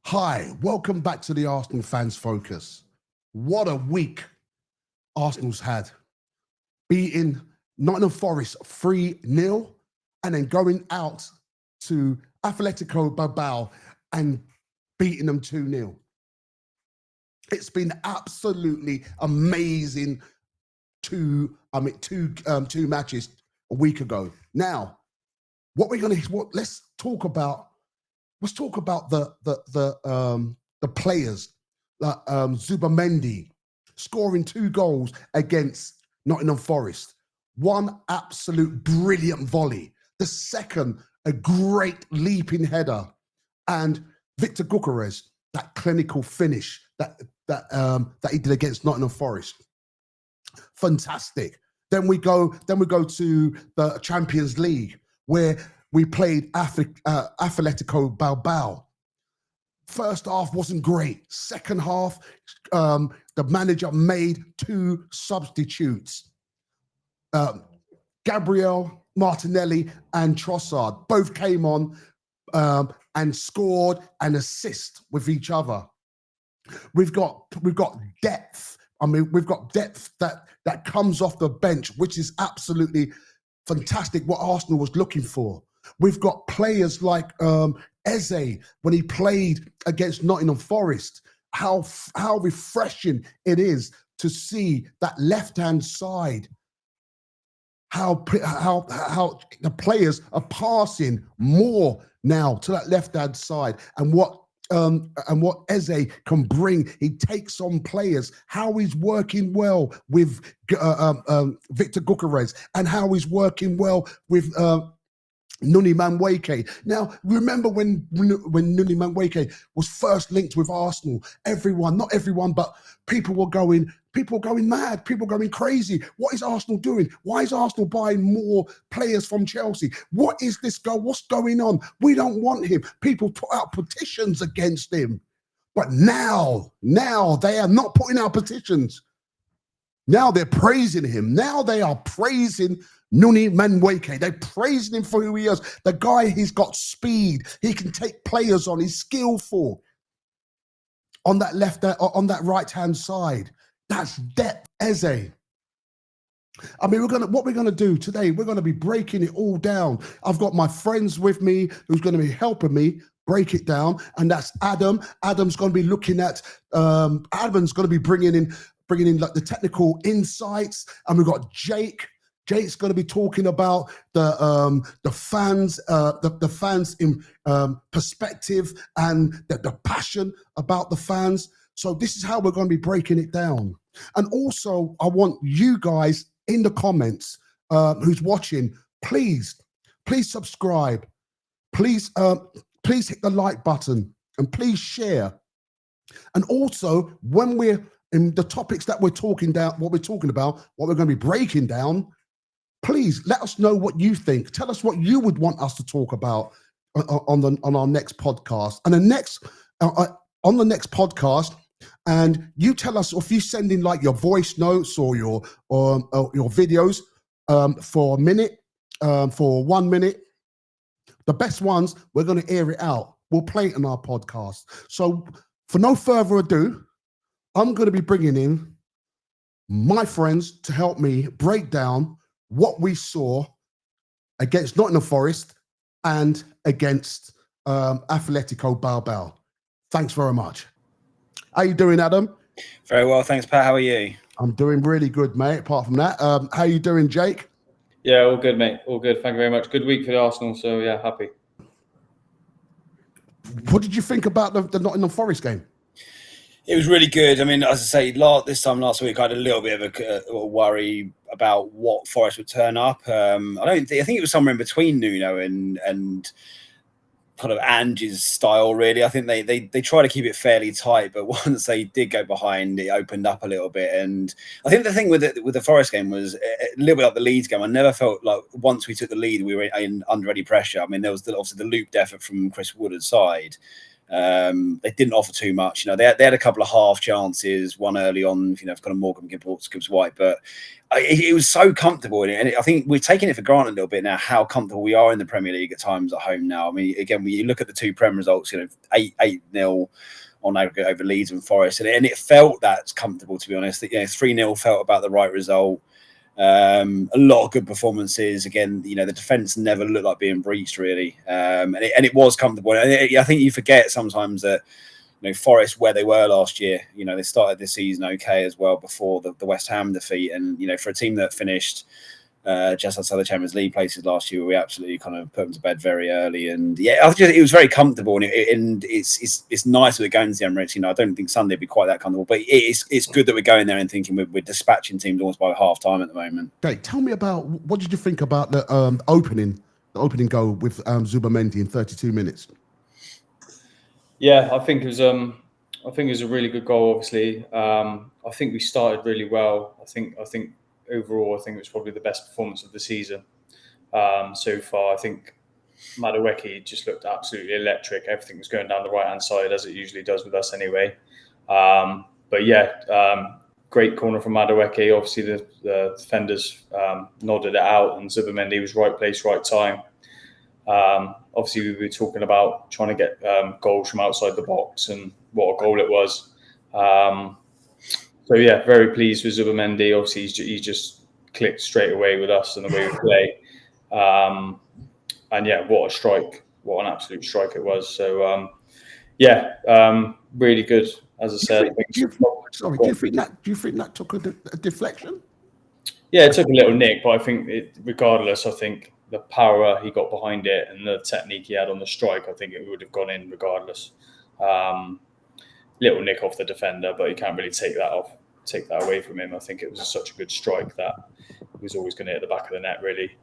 Hi, welcome back to the Arsenal Fans Focus. What a week Arsenal's had. Beating Nottingham Forest 3-0 and then going out to Atletico Bilbao and beating them 2-0. It's been absolutely amazing two matches a week ago. Now, let's talk about the players. Zubimendi scoring 2 goals against Nottingham Forest. One absolute brilliant volley. The second, a great leaping header. And Victor Gyökeres, that clinical finish that he did against Nottingham Forest. Fantastic. Then we go to the Champions League where we played Atletico Bilbao. First half wasn't great. Second half, the manager made 2 substitutes. Gabriel Martinelli and Trossard both came on and scored and assist with each other. We've got depth. I mean, we've got depth that comes off the bench, which is absolutely fantastic. What Arsenal was looking for. We've got players like Eze when he played against Nottingham Forest. How refreshing it is to see that left-hand side. How the players are passing more now to that left-hand side, and what Eze can bring. He takes on players. How he's working well with Victor Gyökeres, and how he's working well with Nottingham Forest. Now, remember when Nottingham Forest was first linked with Arsenal, not everyone, but people were going mad, people going crazy. What is Arsenal doing? Why is Arsenal buying more players from Chelsea? What is this guy? What's going on? We don't want him. People put out petitions against him. But now they are not putting out petitions. Now they're praising him. Now they are praising Nottingham Forest. They're praising him for who he is. The guy, he's got speed. He can take players on. He's skillful. On that right-hand side, that's depth, Eze. I mean, what we're gonna do today, we're gonna be breaking it all down. I've got my friends with me who's gonna be helping me break it down, and that's Adam. Adam's gonna be looking at. Adam's gonna be bringing in like the technical insights, and we've got Jake. Jake's going to be talking about the fans, the fans in perspective, and the passion about the fans. So this is how we're going to be breaking it down. And also, I want you guys in the comments who's watching, please subscribe, please hit the like button, and please share. And also, when we're in the topics that we're talking about, what we're going to be breaking down, please let us know what you think. Tell us what you would want us to talk about on our next podcast. And on the next podcast, and you tell us, if you send in like your voice notes or your videos for a minute, for 1 minute, the best ones, we're going to air it out. We'll play it on our podcast. So for no further ado, I'm going to be bringing in my friends to help me break down what we saw against Nottingham Forest and against Atletico Bilbao. Thanks very much. How you doing, Adam? Very well, thanks, Pat. How are you? I'm doing really good, mate. Apart from that, how you doing, Jake? Yeah, all good, mate. All good. Thank you very much. Good week for the Arsenal. So yeah, happy. What did you think about the Nottingham Forest game? It was really good. I mean, as I say, this time last week, I had a little bit of a worry about what Forest would turn up. I think it was somewhere in between Nuno and kind of Ange's style, really. I think they try to keep it fairly tight, but once they did go behind, it opened up a little bit. And I think the thing with the Forest game was a little bit like the Leeds game. I never felt like once we took the lead, we were under any pressure. I mean, there was obviously the looped effort from Chris Woodard's side. They didn't offer too much. They had a couple of half chances, one early on, kind of Morgan Gibbs White, but it was so comfortable in it. And I think we're taking it for granted a little bit now how comfortable we are in the Premier League at times at home now. I mean, again, when you look at the two Prem results, 8-0 on aggregate over Leeds and Forest, and it felt that comfortable, to be honest. 3-0 felt about the right result. A lot of good performances. Again, the defence never looked like being breached really, and it was comfortable. And I think you forget sometimes that Forest, where they were last year, they started this season okay as well before the West Ham defeat, and for a team that finished just outside the Champions League places last year, we absolutely kind of put them to bed very early. And I think it was very comfortable, and it's nice with going to the Emirates. I don't think Sunday would be quite that comfortable, but it's good that we're going there and thinking we're dispatching teams almost by half time at the moment. Okay, tell me about what did you think about the opening goal with Zubimendi in 32 minutes? Yeah, I think it was a really good goal. Obviously, I think we started really well. I think overall, I think it was probably the best performance of the season so far. I think Madueke just looked absolutely electric. Everything was going down the right-hand side, as it usually does with us anyway. Great corner from Madueke. Obviously, the defenders nodded it out, and Zubimendi was right place, right time. Obviously, we were talking about trying to get goals from outside the box, and what a goal it was. Very pleased with Zubimendi. Obviously, he just clicked straight away with us and the way we play. What a strike! What an absolute strike it was. So, really good. As I said, do you think that took a deflection? Yeah, it took a little nick, but I think regardless, I think the power he got behind it and the technique he had on the strike, I think it would have gone in regardless. Little nick off the defender, but you can't really take that away from him. I think it was such a good strike that he was always going to hit the back of the net, really.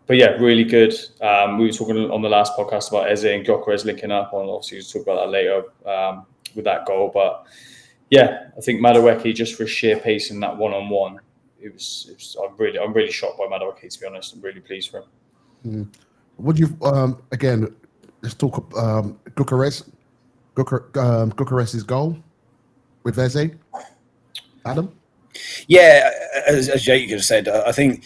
Really good. We were talking on the last podcast about Eze and Gyökeres linking up, and obviously we'll talk about that later with that goal. But I think Madueke, just for sheer pace in that one-on-one, I'm really shocked by Madueke, to be honest. I'm really pleased for him. Would you again? Let's talk Gyökeres' goal with Eze. Adam? Yeah, as Jake just said, I think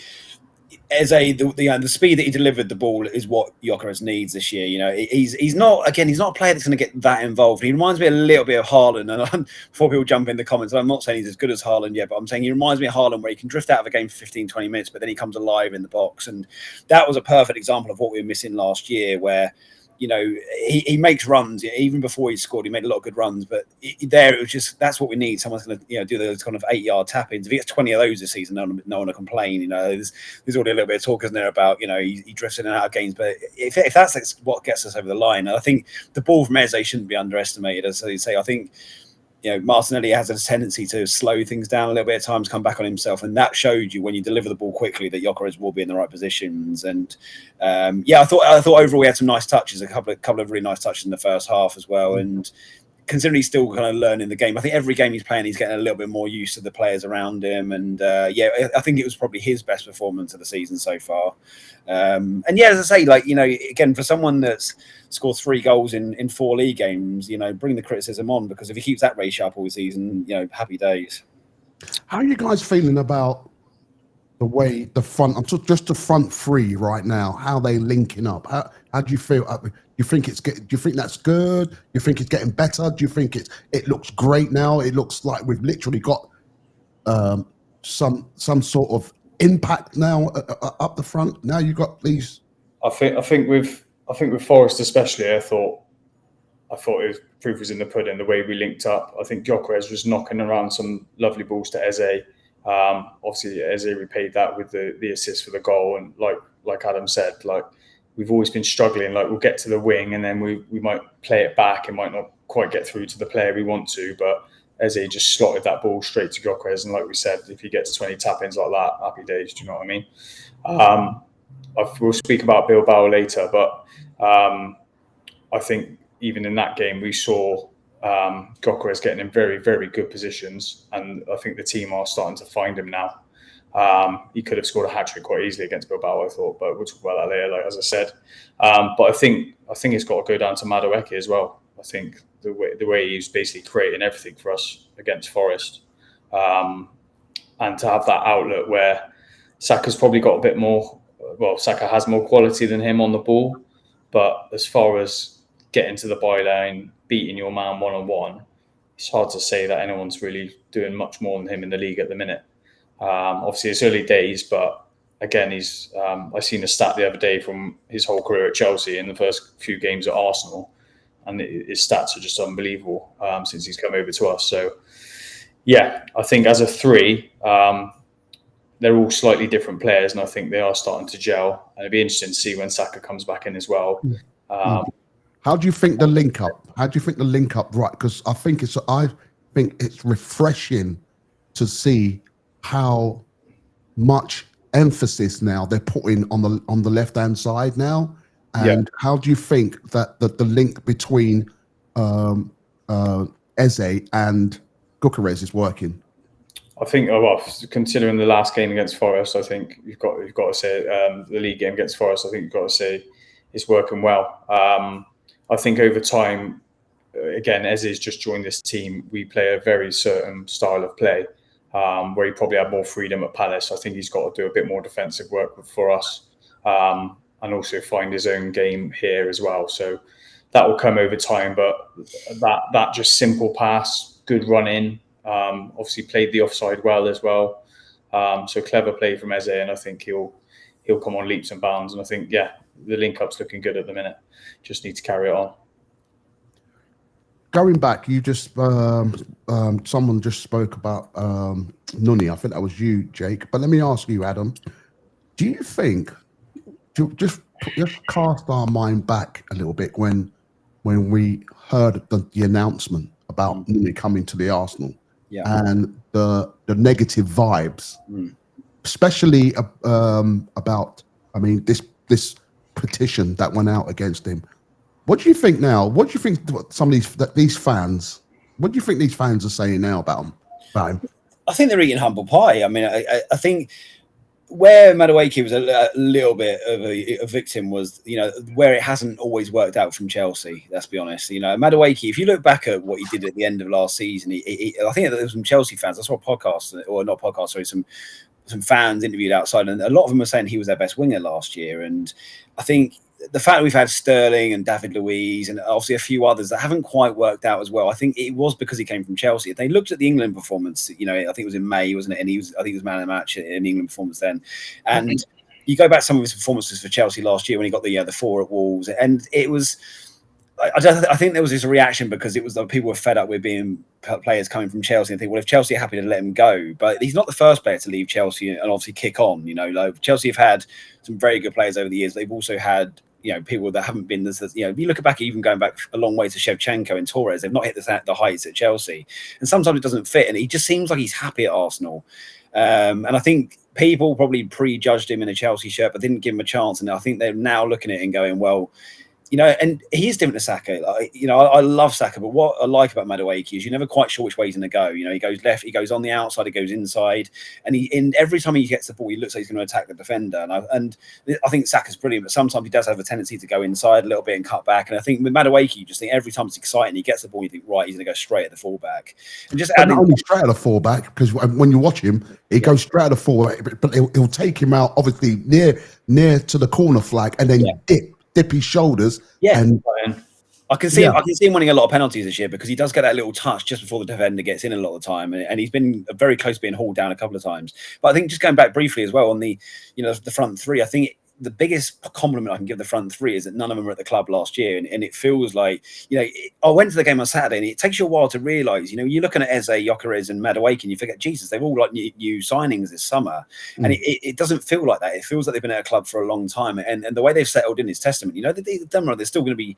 Eze, the speed that he delivered the ball is what Gyökeres needs this year. He's not a player that's going to get that involved. He reminds me a little bit of Haaland, and before people jump in the comments, I'm not saying he's as good as Haaland yet, but I'm saying he reminds me of Haaland, where he can drift out of a game for 15-20 minutes, but then he comes alive in the box. And that was a perfect example of what we were missing last year, where he makes runs. Even before he scored, he made a lot of good runs. But it was just, that's what we need. Someone's going to do those kind of 8-yard tap-ins. If he gets 20 of those this season, no one will complain. There's already a little bit of talk, isn't there, about he drifts in and out of games. But if that's what gets us over the line, and I think the ball from Eze shouldn't be underestimated. As you say, I think Martinelli has a tendency to slow things down a little bit at times, come back on himself, and that showed you when you deliver the ball quickly that Gyökeres will be in the right positions. And I thought overall we had some nice touches, a couple of really nice touches in the first half as well. And considering he's still kind of learning the game, I think every game he's playing, he's getting a little bit more used to the players around him. And I think it was probably his best performance of the season so far. As I say, again, for someone that's scored 3 goals in 4 league games, bring the criticism on, because if he keeps that ratio up all season, happy days. How are you guys feeling about the way the front? I'm just the front 3 right now. How they linking up? How do you feel? Do you think that's good? Do you think it's getting better? Do you think it looks great now? It looks like we've literally got some sort of impact now up the front. Now you've got these. I think with Forest especially, I thought proof was in the pudding, the way we linked up. I think Gyökeres was knocking around some lovely balls to Eze. Obviously, Eze repaid that with the assist for the goal. And like Adam said, we've always been struggling. We'll get to the wing and then we might play it back and might not quite get through to the player we want to. But Eze just slotted that ball straight to Gyökeres. And like we said, if he gets 20 tap-ins like that, happy days. Do you know what I mean? We'll speak about Bilbao later, but I think even in that game, we saw Gyökeres getting in very, very good positions, and I think the team are starting to find him now. He could have scored a hat-trick quite easily against Bilbao, I thought, but we'll talk about that later, like, as I said. But I think it's got to go down to Madueke as well. I think the way he's basically creating everything for us against Forest, and to have that outlet where Saka's probably got a bit more. Well, Saka has more quality than him on the ball, but as far as getting to the byline, beating your man one-on-one, it's hard to say that anyone's really doing much more than him in the league at the minute. Obviously, it's early days, but again, he's. I seen a stat the other day from his whole career at Chelsea in the first few games at Arsenal, and his stats are just unbelievable since he's come over to us. So, yeah, I think as a three, they're all slightly different players, and I think they are starting to gel. And it'd be interesting to see when Saka comes back in as well. How do you think the link up? Right, because I think it's refreshing to see how much emphasis now they're putting on the left hand side now. And how do you think that the link between Eze and Gyökeres is working? I think, well, considering the last game against Forest, I think you've got to say the league game against Forest. I think you've got to say it's working well. I think over time, again, Eze's just joined this team. We play a very certain style of play, where he probably had more freedom at Palace. I think he's got to do a bit more defensive work for us, and also find his own game here as well. So that will come over time. But that just simple pass, good run in. Obviously played the offside well as well. So clever play from Eze, and I think he'll come on leaps and bounds. And I think, the link-up's looking good at the minute. Just need to carry it on. Going back, you just someone just spoke about Nuni. I think that was you, Jake. But let me ask you, Adam. Do you think just cast our mind back a little bit when we heard the announcement about Nuni coming to the Arsenal, and the negative vibes, especially about this petition that went out against him. What do you think now? What do you think these fans are saying now about him? I think they're eating humble pie. I mean, I think where Madueke was a little bit of a victim was, where it hasn't always worked out from Chelsea. Let's be honest. Madueke, if you look back at what he did at the end of last season, I think there was some Chelsea fans. I saw a podcast, or not podcast, sorry, some fans interviewed outside, and a lot of them were saying he was their best winger last year. And I think the fact that we've had Sterling and David Luiz and obviously a few others that haven't quite worked out as well, I think it was because he came from Chelsea. If they looked at the England performance, I think it was in May, wasn't it? And I think he was man of the match in the England performance then. And you go back to some of his performances for Chelsea last year when he got the 4 at Wolves, and it was. I think there was this reaction because it was that people were fed up with being players coming from Chelsea and think, well, if Chelsea are happy to let him go, but he's not the first player to leave Chelsea and obviously kick on. Chelsea have had some very good players over the years. They've also had people that haven't been if you look back, even going back a long way to Shevchenko and Torres, they've not hit the heights at Chelsea, and sometimes it doesn't fit. And he just seems like he's happy at Arsenal, and I think people probably prejudged him in a Chelsea shirt, but didn't give him a chance. And I think they're now looking at it and going, well. And he's different to Saka. I love Saka, but what I like about Madueke is you're never quite sure which way he's going to go. He goes left, he goes on the outside, he goes inside, and every time he gets the ball, he looks like he's going to attack the defender. And I think Saka's brilliant, but sometimes he does have a tendency to go inside a little bit and cut back. And I think with Madueke, you just think every time it's exciting, he gets the ball, you think, right, he's going to go straight at the fullback. And just not only straight at the fullback, because when you watch him, he goes straight at the fullback, but he'll take him out obviously near to the corner flag and then dip his shoulders. And I can see him winning a lot of penalties this year because he does get that little touch just before the defender gets in a lot of the time, and he's been very close to being hauled down a couple of times. But I think just going back briefly as well on the the front three, I think the biggest compliment I can give the front three is that none of them were at the club last year, and it feels like I went to the game on Saturday, and it takes you a while to realise you're looking at Eze, Gyökeres, and Madueke, and you forget Jesus, they've all like new signings this summer, and it doesn't feel like that. It feels like they've been at a club for a long time, and the way they've settled in is testament. They've done right. There's still going to be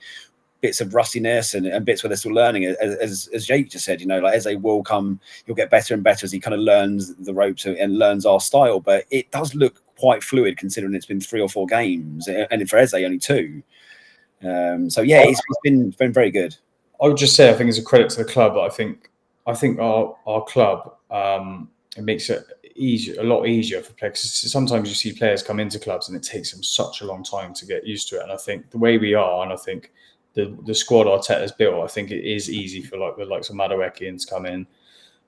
bits of rustiness and bits where they're still learning, as Jake just said. Like Eze will come, he'll get better and better as he kind of learns the ropes and learns our style. But it does look quite fluid considering it's been 3 or 4 games, and for Eze only 2. It's been very good. I would just say I think it's a credit to the club. I think our club it makes it a lot easier for players. Sometimes you see players come into clubs and it takes them such a long time to get used to it. And I think the way we are, and I think the squad Arteta's built, I think it is easy for like the likes of Madueke to come in.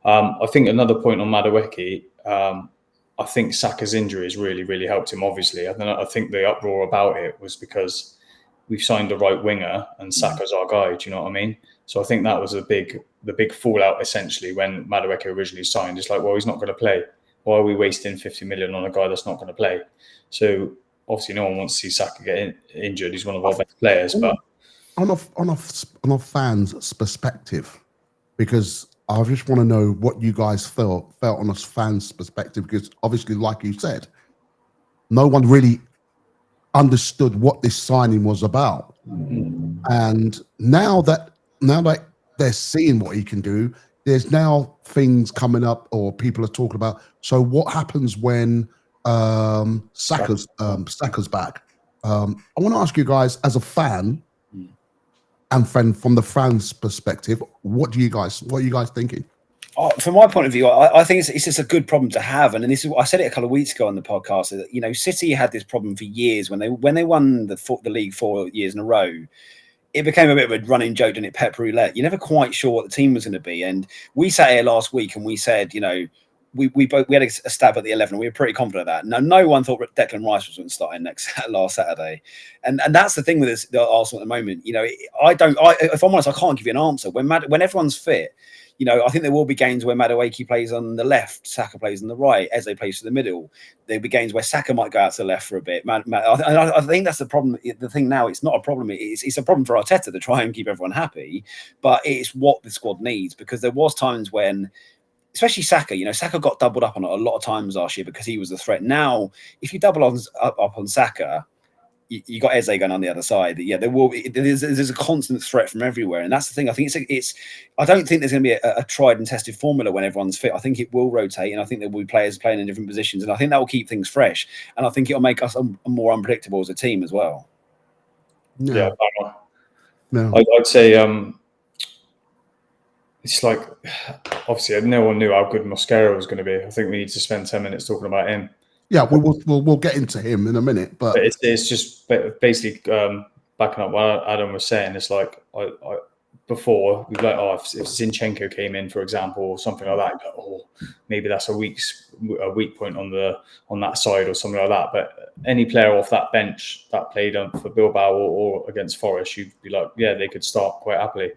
I think another point on Madueke, I think Saka's injury has really, really helped him, obviously. I think the uproar about it was because we've signed the right winger and Saka's our guy, do you know what I mean? So I think that was the big fallout, essentially, when Madueke originally signed. It's like, well, he's not going to play. Why are we wasting 50 million on a guy that's not going to play? So obviously no one wants to see Saka get injured. He's one of our best players. But on a fan's perspective, because I just want to know what you guys felt on a fan's perspective, because obviously, like you said, no one really understood what this signing was about. And now that they're seeing what he can do, there's now things coming up, or people are talking about. So what happens when Saka's back? I want to ask you guys, as a fan, and from the fans' perspective, what are you guys thinking? From my point of view, I think it's just a good problem to have, and this is I said it a couple of weeks ago on the podcast. That City had this problem for years when they won the league 4 years in a row. It became a bit of a running joke, didn't it? Pep roulette. You're never quite sure what the team was going to be. And we sat here last week and we said, we had a stab at the 11. We were pretty confident of that. Now, no one thought Declan Rice was going to start in last Saturday, and that's the thing with the Arsenal at the moment. If I'm honest, I can't give you an answer. When everyone's fit, I think there will be games where Madueke plays on the left, Saka plays on the right, Eze plays to the middle. There'll be games where Saka might go out to the left for a bit. I think that's the problem. The thing now, it's not a problem. It's a problem for Arteta to try and keep everyone happy, but it's what the squad needs, because there was times when, especially Saka, Saka got doubled up on it a lot of times last year because he was the threat. Now, if you double up on Saka, you got Eze going on the other side. Yeah, there's a constant threat from everywhere, and that's the thing. I think it's. I don't think there's going to be a tried and tested formula when everyone's fit. I think it will rotate, and I think there will be players playing in different positions, and I think that will keep things fresh. And I think it'll make us more unpredictable as a team as well. Yeah, I'd say it's like, obviously no one knew how good Mosquera was going to be. I think we need to spend 10 minutes talking about him. Yeah, we'll get into him in a minute, but it's just basically backing up what Adam was saying. It's like before we'd like, if Zinchenko came in, for example, or something like that, maybe that's a weak point on that side or something like that. But any player off that bench that played for Bilbao or against Forest, you'd be like, yeah, they could start quite happily.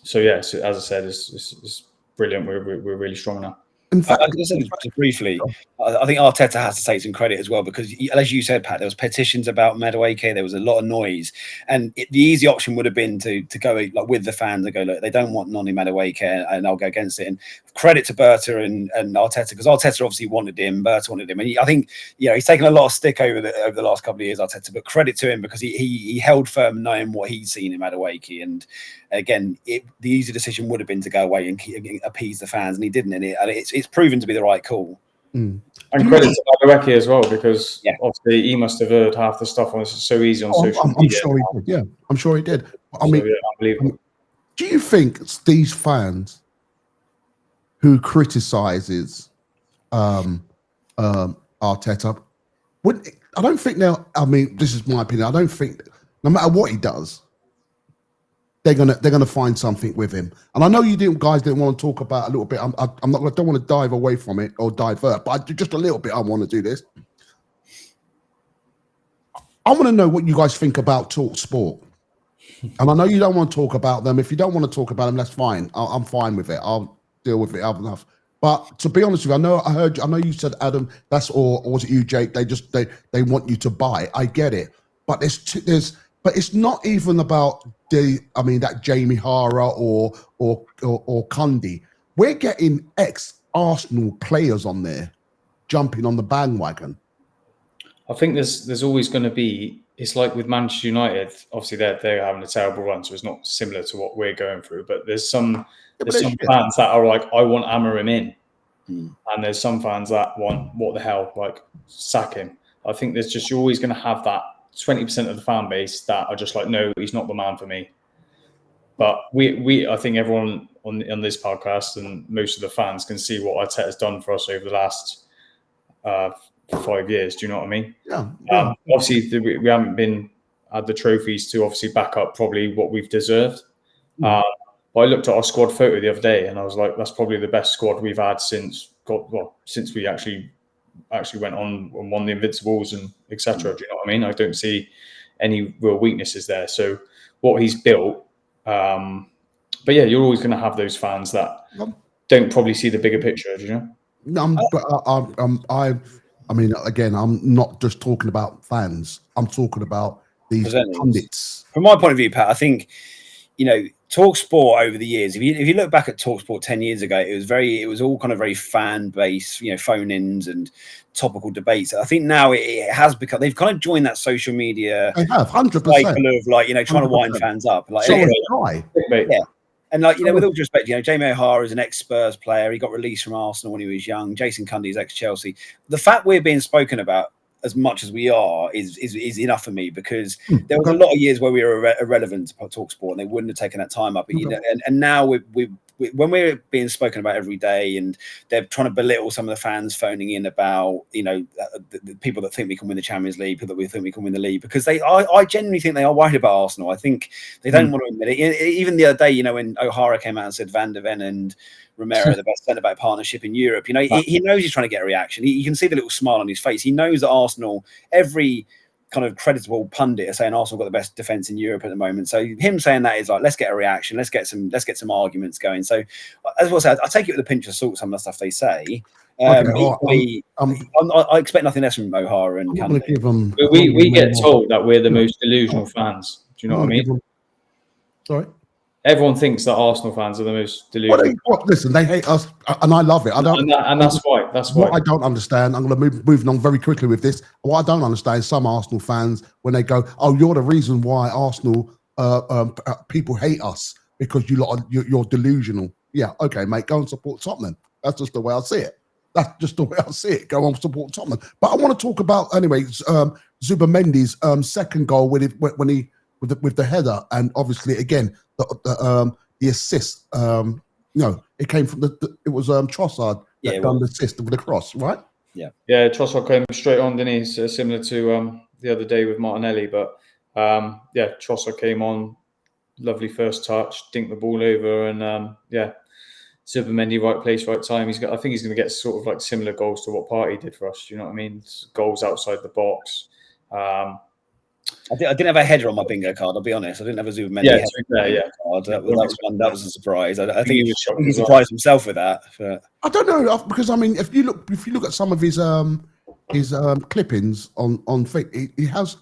So as I said, it's brilliant. We're really strong now. In fact, just briefly, I think Arteta has to take some credit as well, because, as you said, Pat, there was petitions about Madueke. There was a lot of noise, and the easy option would have been to go like with the fans and go, look, they don't want Noni Madueke, and I'll go against it. And credit to Berta and Arteta, because Arteta obviously wanted him, Berta wanted him, and I think he's taken a lot of stick over the last couple of years, Arteta. But credit to him, because he held firm, knowing what he'd seen in Madueke. And again, the easy decision would have been to go away and appease the fans, and he didn't. And it's proven to be the right call. And credit to Madueke as well, because obviously he must have heard half the stuff on so easy on social media. I'm sure he did. Yeah, I'm sure he did. Unbelievable. Do you think these fans who criticizes Arteta, I don't think now. I mean, this is my opinion. I don't think no matter what he does, they're gonna find something with him. And I know guys didn't want to talk about a little bit. I don't want to dive away from it or divert, but just a little bit. I want to do this. I want to know what you guys think about Talk Sport. And I know you don't want to talk about them. If you don't want to talk about them, that's fine. I'm fine with it. I'll deal with it enough. But to be honest with you, I know you said, Adam, or was it you, Jake? They want you to buy. I get it. But but it's not even about that Jamie Hara or Cundy. We're getting ex-Arsenal players on there jumping on the bandwagon. I think there's always going to be. It's like with Manchester United. Obviously, they're having a terrible run, so it's not similar to what we're going through. But there's some fans that are like, I want Amorim in, and there's some fans that want, what the hell, like, sack him. I think you're always going to have that 20% of the fan base that are just like, no, he's not the man for me. But I think everyone on this podcast and most of the fans can see what Arteta's done for us over the last 5 years. Do you know what I mean? Yeah. Obviously, we haven't had the trophies to obviously back up probably what we've deserved. But I looked at our squad photo the other day, and I was like, that's probably the best squad we've had since we actually went on and won the Invincibles and etc. Do you know what I mean? I don't see any real weaknesses there. So what he's built, but yeah, you're always going to have those fans that don't probably see the bigger picture. Do you know? I mean, again, I'm not just talking about fans. I'm talking about these pundits. From my point of view, Pat, I think, Talk Sport over the years, if you look back at Talk Sport 10 years ago, it was all kind of very fan based, phone-ins and topical debates. I think now it has become, they've kind of joined that social media. They have 100% cycle of trying to wind fans up. Yeah. And with all due respect, Jamie O'Hara is an ex-Spurs player. He got released from Arsenal when he was young. Jason Cundy is ex-Chelsea. The fact we're being spoken about as much as we are is enough for me, because there was a lot of years where we were irrelevant to TalkSport and they wouldn't have taken that time up. And now when we're being spoken about every day, and they're trying to belittle some of the fans phoning in about the people that think we can win the Champions League, people that we think we can win the league, because I genuinely think they are worried about Arsenal. I think they don't want to admit it. Even the other day, when O'Hara came out and said Van der Ven and Romero the best centre-back partnership in Europe, he knows he's trying to get a reaction. You can see the little smile on his face. He knows that Arsenal, every kind of creditable pundit are saying Arsenal got the best defence in Europe at the moment. So him saying that is like, let's get a reaction, let's get some arguments going. So as I said, I take it with a pinch of salt, some of the stuff they say. Equally, I expect nothing less from O'Hara and Cundy. We get told that we're the most delusional fans. Do you know what I mean? Sorry. Everyone thinks that Arsenal fans are the most delusional. Listen, they hate us, and I love it. And that's why. What I don't understand, I'm going to move on very quickly with this. What I don't understand is some Arsenal fans, when they go, "Oh, you're the reason why Arsenal people hate us because you're delusional." Yeah, okay, mate, go and support Tottenham. That's just the way I see it. That's just the way I see it. Go on, support Tottenham. But I want to talk about Zubimendi's second goal with the header, and obviously again the assist. It came from it was Trossard that done the assist with the cross, right? Yeah, Trossard came straight on, didn't he? So similar to the other day with Martinelli, but Trossard came on, lovely first touch, dinked the ball over, and Zubimendi, right place, right time. I think he's going to get sort of like similar goals to what Partey did for us. You know what I mean? Goals outside the box. I didn't have a header on my bingo card. I'll be honest. I didn't have a Zubimendi header card. That was a surprise. I think he surprised himself with that. But I don't know, because I mean, if you look at some of his clippings on Facebook, he has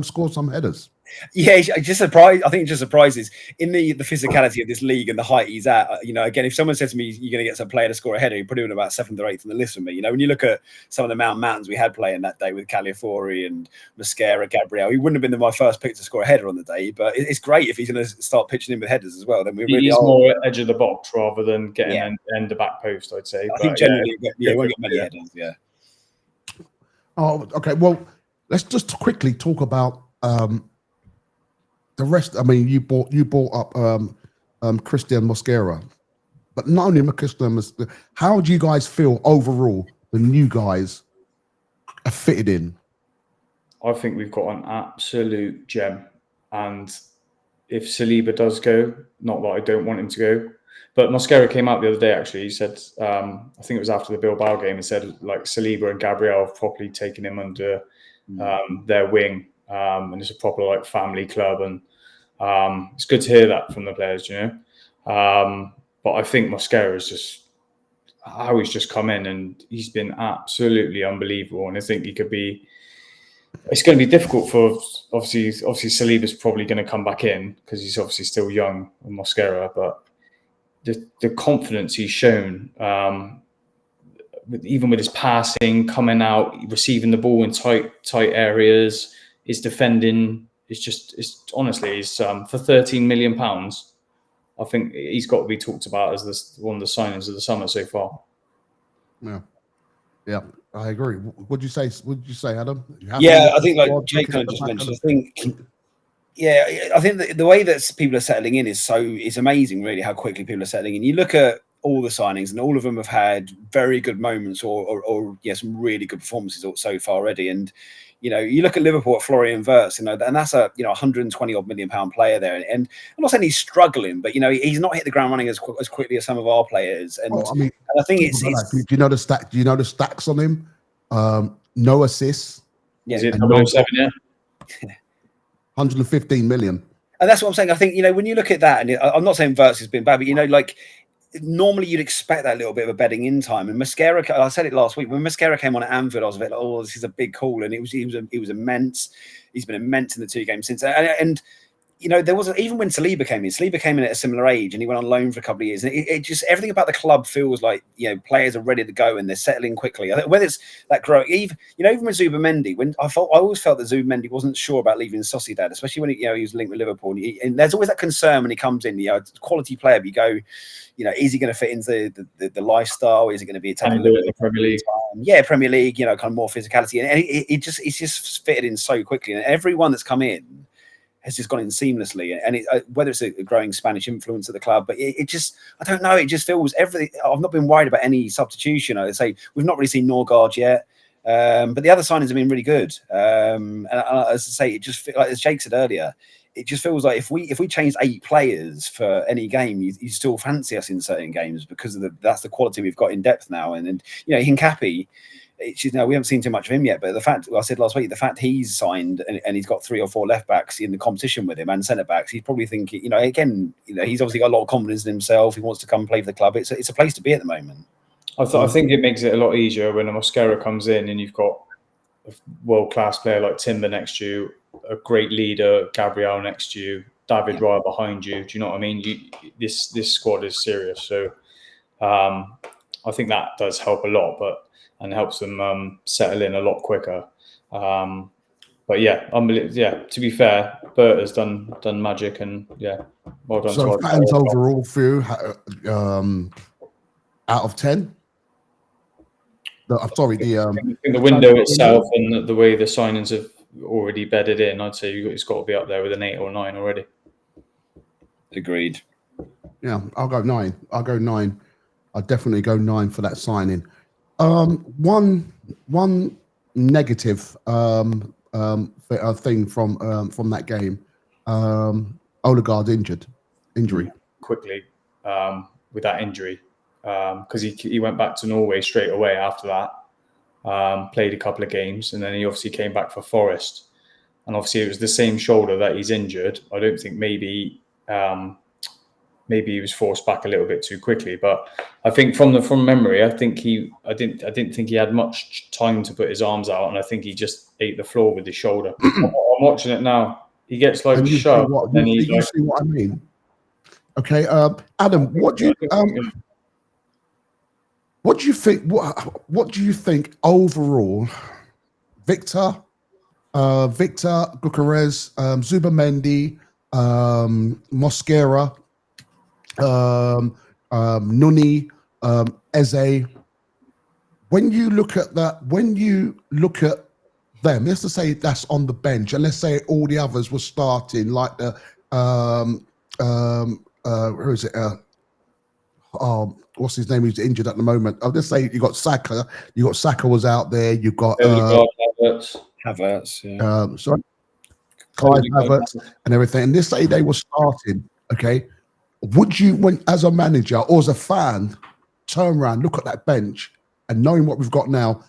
scored some headers. Yeah, just surprised. I think it just surprises in the physicality of this league and the height he's at. Again, if someone said to me, "You're going to get some player to score a header," you're probably about 7th or 8th on the list for me. When you look at some of the mountains we had playing that day with Caliafori and Mosquera, Gabriel, he wouldn't have been my first pick to score a header on the day. But it's great if he's going to start pitching in with headers as well. Then he's more edge of the box rather than getting end the back post, I'd say. I think generally, he won't get many headers. Yeah. Oh, okay. Well, let's just quickly talk about the rest. I mean, you brought up Christian Mosquera, but not only Christian Mosquera. How do you guys feel overall the new guys are fitted in? I think we've got an absolute gem, and if Saliba does go, not that I don't want him to go, but Mosquera came out the other day. Actually, he said, I think it was after the Bilbao game, and said like Saliba and Gabriel have properly taken him under their wing. And it's a proper like family club, and it's good to hear that from the players, but I think Mosquera is just how he's just come in, and he's been absolutely unbelievable. And I think it's going to be difficult for obviously Saliba's probably going to come back in because he's obviously still young, Mosquera, but the confidence he's shown, even with his passing, coming out, receiving the ball in tight areas. His defending is honestly for £13 million. I think he's got to be talked about as one of the signings of the summer so far. Yeah, I agree. What did you say, Adam? I think like Jake kind of just mentioned. I think Yeah, I think the way that people are settling in is amazing, really, how quickly people are settling in. You look at all the signings, and all of them have had very good moments or some really good performances so far already. And you look at Liverpool at Florian Wirtz, and that's a 120 odd million pound player there. And I'm not saying he's struggling, but he's not hit the ground running as quickly as some of our players. And, Well, I mean, and I think do you know the stack? Do you know the stacks on him? No assists. Yeah, is it 007? Yeah. 115 million. And that's what I'm saying. I think, when you look at that, and I'm not saying Wirtz has been bad, but, normally you'd expect that little bit of a bedding in time. And Mascara, I said it last week, when Mascara came on at Anfield, I was a bit like, oh, this is a big call. And he was immense. He's been immense in the 2 games since. And there was even when Saliba came in at a similar age, and he went on loan for a couple of years. And it just, everything about the club feels like players are ready to go and they're settling quickly. Whether it's that growing, even with Zubimendi, when I always felt that Zubimendi wasn't sure about leaving Sociedad, especially when he was linked with Liverpool. And there's always that concern when he comes in. Quality player, but you go, is he going to fit into the lifestyle? Is he going to be a the Premier League? Yeah, Premier League. Kind of more physicality, and it's just fitted in so quickly. And everyone that's come in has just gone in seamlessly, and whether it's a growing Spanish influence at the club, but it just, I don't know, it just feels everything. I've not been worried about any substitution. I'd say we've not really seen Norgard yet, but the other signings have been really good. And as I say, it just like as Jake said earlier, it just feels like if we changed 8 players for any game, you still fancy us in certain games because of that's the quality we've got in depth now. And Hincapi. We haven't seen too much of him yet, but the fact I said last week, the fact he's signed and he's got 3 or 4 left backs in the competition with him and centre backs, he's probably thinking, he's obviously got a lot of confidence in himself. He wants to come play for the club. It's a place to be at the moment. I think it makes it a lot easier when a Mosquera comes in and you've got a world-class player like Timber next to you, a great leader, Gabriel next to you, David Raya behind you. Do you know what I mean? This squad is serious. So I think that does help a lot, and helps them settle in a lot quicker. But to be fair, Bert has done magic, and well done. So fans overall through out of 10. I think the window itself and the way the signings have already bedded in, I'd say it's got to be up there with an 8 or 9 already. Agreed. Yeah, I'll go 9. I'll definitely go 9 for that signing. One negative thing from that game, Odegaard's injury quickly with that injury, because he went back to Norway straight away after that, played a couple of games, and then he obviously came back for Forest, and obviously it was the same shoulder that he's injured. I don't think maybe he was forced back a little bit too quickly, but I think from memory, I didn't think he had much time to put his arms out, and I think he just ate the floor with his shoulder. I'm watching it now. He gets like shoved. You see what I mean? Okay, Adam, what do you think? What do you think overall? Victor Gyökeres, Zubimendi, Mosquera, Nuni, Eze. When you look at them, let's just say that's on the bench, and let's say all the others were starting, like the who is it? What's his name? Who's injured at the moment? I'll just say you got Saka. Saka was out there. You got Havertz. Sorry, Kai Havertz and everything. And this say they were starting. Okay, would you, when as a manager or as a fan, turn around, look at that bench, and knowing what we've got now,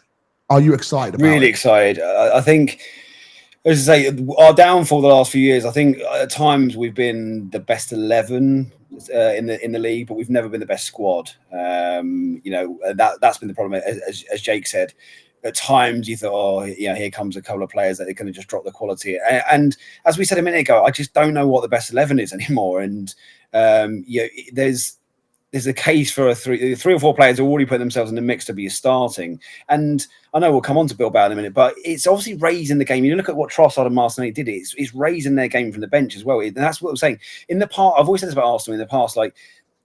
are you excited about really excited? I think, as I say, our downfall the last few years, I think at times we've been the best 11 in the league, but we've never been the best squad. That's been the problem. As Jake said, at times you thought, here comes a couple of players that are going to just drop the quality. And as we said a minute ago, I just don't know what the best 11 is anymore. And there's a case for three or four players who already put themselves in the mix to be starting. And I know we'll come on to Bilbao in a minute, but it's obviously raising the game. You look at what Trossard and Martinelli did, it's raising their game from the bench as well. And that's what I'm saying. In the past, I've always said this about Arsenal in the past, like,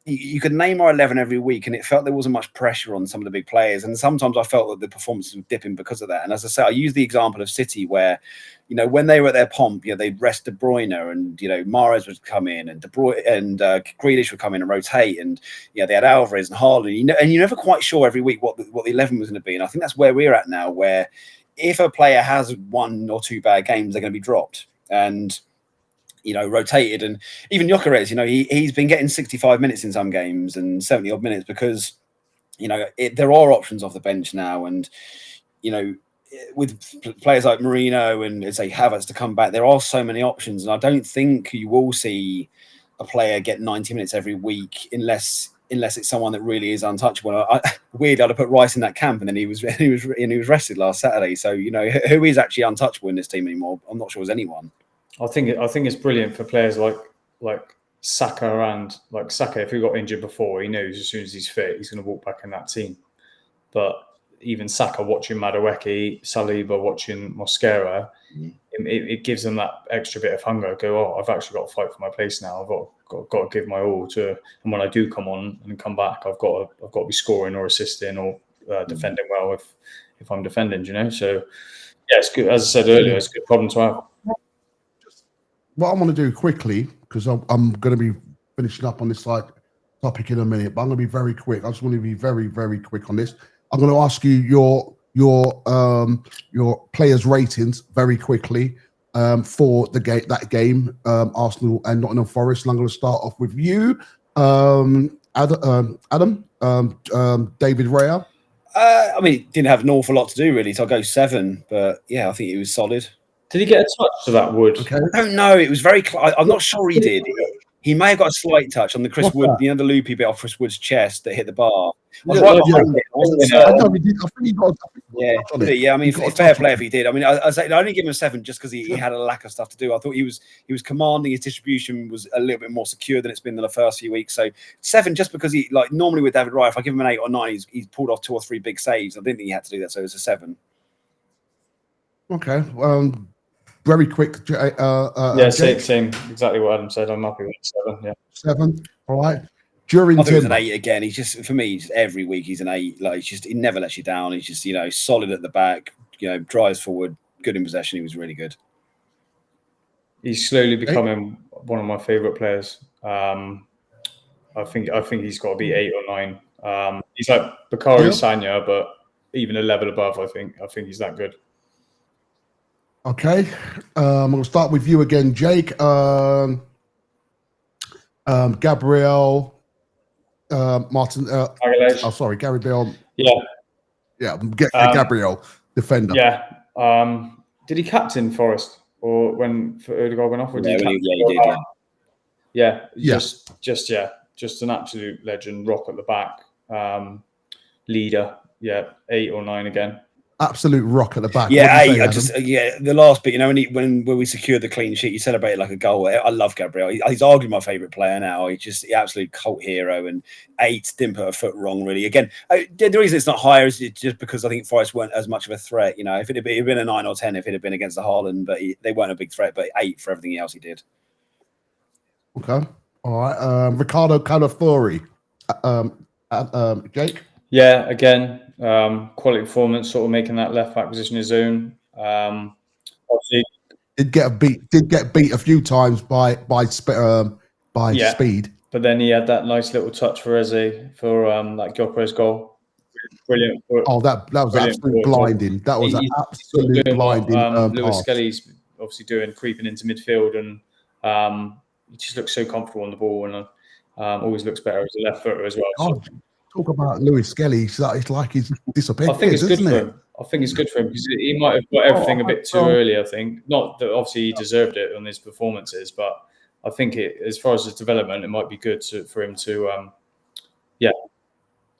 you could name our 11 every week, and it felt there wasn't much pressure on some of the big players. And sometimes I felt that the performances were dipping because of that. And as I say, I use the example of City where, when they were at their pomp, they'd rest De Bruyne and, Mahrez would come in and De Bruyne and Grealish would come in and rotate. And, they had Alvarez and Haaland, and you're never quite sure every week what the 11 was going to be. And I think that's where we're at now, where if a player has 1 or 2 bad games, they're going to be dropped. And, rotated. And even Gyökeres, he's been getting 65 minutes in some games and 70 odd minutes because, there are options off the bench now. And, with players like Marino and say Havertz to come back, there are so many options. And I don't think you will see a player get 90 minutes every week unless it's someone that really is untouchable. Weird, I'd have put Rice in that camp, and then he was rested last Saturday. So, who is actually untouchable in this team anymore? I'm not sure there's anyone. I think it's brilliant for players like Saka and Saka. If he got injured before, he knows as soon as he's fit, he's going to walk back in that team. But even Saka watching Madueke, Saliba watching Mosquera, it gives them that extra bit of hunger. I've actually got to fight for my place now. I've got to give my all to, and when I do come on and come back, I've got to be scoring or assisting or defending well if I'm defending. So yeah, it's good. As I said earlier, it's a good problem to have. What I want to do quickly, because I'm going to be finishing up on this topic in a minute, but I'm going to be very quick. I just want to be very, very quick on this. I'm going to ask you your players' ratings very quickly for that game, Arsenal and Nottingham Forest. And I'm going to start off with you, Adam, David Raya. Didn't have an awful lot to do really, so I'll go 7. But yeah, I think he was solid. Did he get a touch to that Wood? Okay. I don't know. It was very. I'm not sure he did. He may have got a slight touch on the Chris Wood, the loopy bit off Chris Wood's chest that hit the bar. I know he did. I think he got. Fair play if he did. I only give him a 7 just because he had a lack of stuff to do. I thought he was commanding. His distribution was a little bit more secure than it's been in the first few weeks. So 7 just because he normally with David Raya, if I give him an 8 or 9, he's pulled off 2 or 3 big saves. I didn't think he had to do that, so it was a 7. Okay. Very quick. Same. Exactly what Adam said. I'm happy with 7. Yeah, 7. All right. I think it was an 8 again. He's just, for me, just every week he's an 8. He never lets you down. He's just, solid at the back. Drives forward, good in possession. He was really good. He's slowly becoming one of my favourite players. I think he's got to be 8 or 9. He's like Bakary Sagna, but even a level above. I think he's that good. Okay, I'm going to start with you again, Jake. Gabriel, Martin. Gabriel. Yeah. Gabriel, defender. Yeah. Did he captain Forest or when Odegaard went off? Or did he did. Yeah. Just an absolute legend. Rock at the back. Leader. Yeah, 8 or 9 again. Absolute rock at the back. Yeah, the last bit, when we secured the clean sheet, you celebrated like a goal. I love Gabriel. He's arguably my favourite player now. He's absolute cult hero. And 8 didn't put a foot wrong, really. Again, the reason it's not higher is just because I think Forest weren't as much of a threat. If it had been a 9 or 10, if it had been against the Haaland, but they weren't a big threat. But 8 for everything else he did. Okay, all right. Ricardo Calafiori, Jake. Yeah, again. Quality performance, sort of making that left back position his own. Obviously, did get beat a few times by speed. But then he had that nice little touch for Eze for that Gyökeres goal. Brilliant. That was absolutely blinding. That was an absolute blinding. Lewis Skelly's obviously creeping into midfield, and he just looks so comfortable on the ball, and always looks better as a left footer as well. Talk about Lewis Skelly. It's like he's disappeared. I think it's good for him. I think it's good for him because he might have got everything a bit too early. I think not that obviously he deserved it on his performances, but I think as far as his development, it might be good for him to,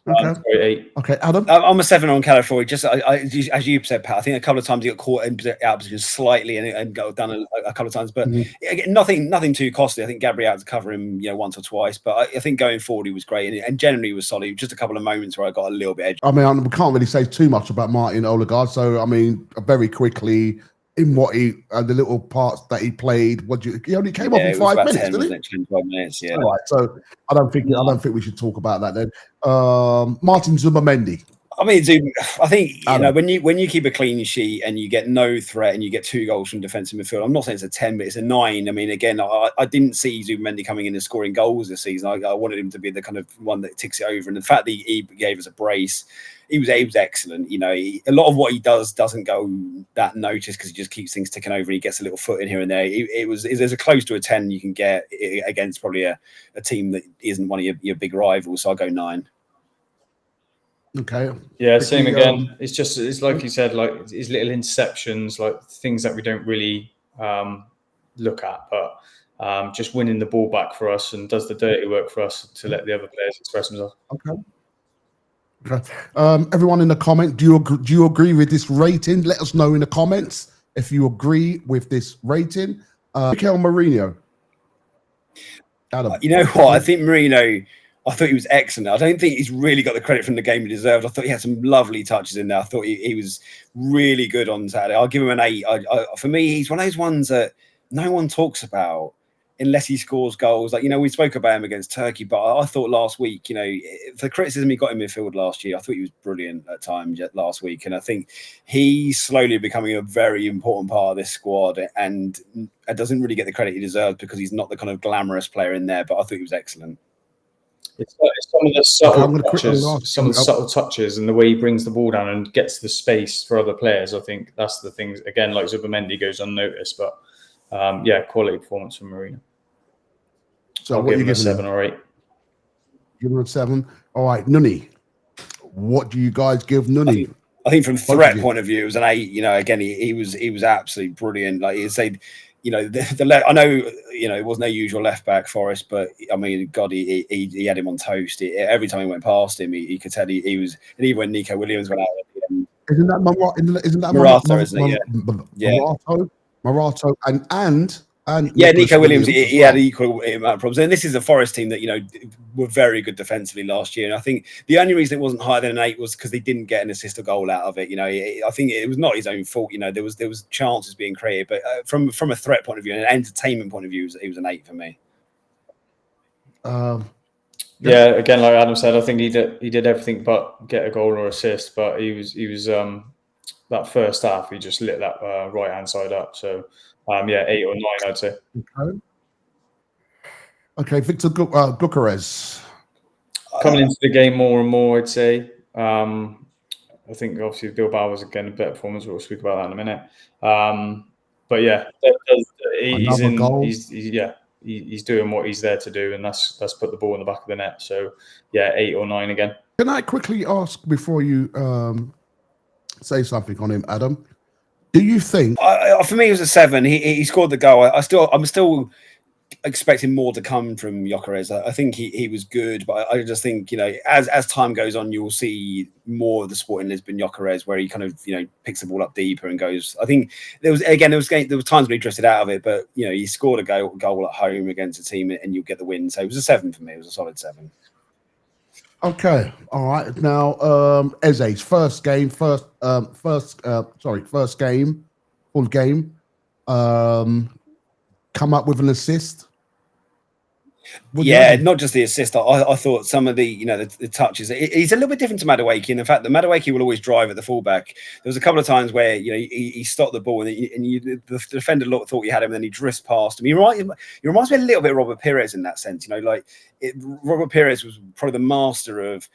Okay, Adam. I'm a 7 on Calafiori. Just as you said, Pat. I think a couple of times he got caught out of position slightly and got done a couple of times, but nothing too costly. I think Gabriel had to cover him, once or twice. But I think going forward he was great and generally he was solid. Just a couple of moments where I got a little bit edgy. We can't really say too much about Martin Odegaard. So very quickly, in what he the little parts that he played. He only came off in it was 5 about minutes, 10, didn't he? wasn't it? 10, 12 minutes, yeah. All right, so I don't think we should talk about that then. Martin Zubimendi. I mean, I think Adam. when you keep a clean sheet and you get no threat and you get 2 goals from defensive midfield, I'm not saying it's a 10, but it's a 9. I mean, again, I didn't see Zubimendi coming in and scoring goals this season. I wanted him to be the kind of one that ticks it over, and the fact that he gave us a brace, he was excellent. A lot of what he does doesn't go that noticed because he just keeps things ticking over and he gets a little foot in here and there. There's a close to a 10 you can get against probably a team that isn't one of your big rivals. So I'll go 9. Okay. Yeah, same again. It's like you said, like his little interceptions, like things that we don't really look at, but just winning the ball back for us and does the dirty work for us to let the other players express themselves. Okay. Everyone in the comment, do you agree with this rating? Let us know in the comments if you agree with this rating. Mikel Merino. Adam. You know what? I think Merino, I thought he was excellent. I don't think he's really got the credit from the game he deserved. I thought he had some lovely touches in there. I thought he was really good on Saturday. I'll give him an 8. For me, he's one of those ones that no one talks about unless he scores goals. Like, we spoke about him against Turkey, but I thought last week, for the criticism he got in midfield last year, I thought he was brilliant at times last week. And I think he's slowly becoming a very important part of this squad and doesn't really get the credit he deserves because he's not the kind of glamorous player in there, but I thought he was excellent. It's some of the subtle touches and the way he brings the ball down and gets the space for other players. I think that's the things, again, like Zubimendi goes unnoticed, but quality performance from Marino. So I'll give him a 7 or 8. Give him a 7. All right, Nunny. What do you guys give Nunny? I think from threat point of view, it was an 8. Again, he was absolutely brilliant. Like you said, I know, it wasn't a usual left back Forest, but I mean, God, he had him on toast. Every time he went past him, he could tell he was. And even when Nico Williams went out at the end, isn't that Morata, isn't it? Yeah. Morata, and Nico Williams, he had equal amount of problems. And this is a Forest team that, were very good defensively last year. And I think the only reason it wasn't higher than an 8 was because they didn't get an assist or goal out of it. I think it was not his own fault. There was chances being created, but from a threat point of view and an entertainment point of view, it was an 8 for me. Yeah, again, like Adam said, I think he did everything but get a goal or assist. But he was that first half, he just lit that right hand side up. So 8 or 9, I'd say. Okay, Victor Gyökeres. Coming into the game more and more, I'd say. I think obviously Bilbao was again a better performance. We'll speak about that in a minute. But yeah, he's doing what he's there to do, and that's put the ball in the back of the net. So 8 or 9 again. Can I quickly ask before you say something on him, Adam? Do you think? For me, it was a 7. He scored the goal. I'm still expecting more to come from Gyökeres. I think he was good, but I just think as time goes on, you will see more of the Sporting Lisbon Gyökeres where he kind of picks the ball up deeper and goes. I think there was times when he drifted out of it, but he scored a goal at home against a team and you'll get the win. So it was a 7 for me. It was a solid 7. Okay, all right. Now, Eze's first game, full game. Come up with an assist. Not just the assist. I thought some of the the touches. He's a little bit different to Madueke in the fact that Madueke will always drive at the fullback. There was a couple of times where he stopped the ball and the defender thought he had him, and then he drifts past him. He reminds me a little bit of Robert Pires in that sense. Robert Pires was probably the master of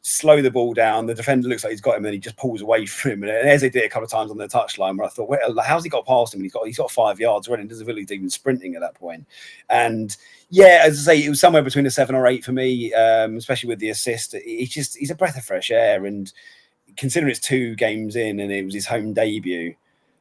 slow the ball down. The defender looks like he's got him, and then he just pulls away from him. And as they did a couple of times on the touchline, where I thought, how's he got past him? And he's got 5 yards already. Doesn't feel he's even sprinting at that point. And as I say, it was somewhere between a 7 or 8 for me, especially with the assist. He's a breath of fresh air, and considering it's 2 games in and it was his home debut.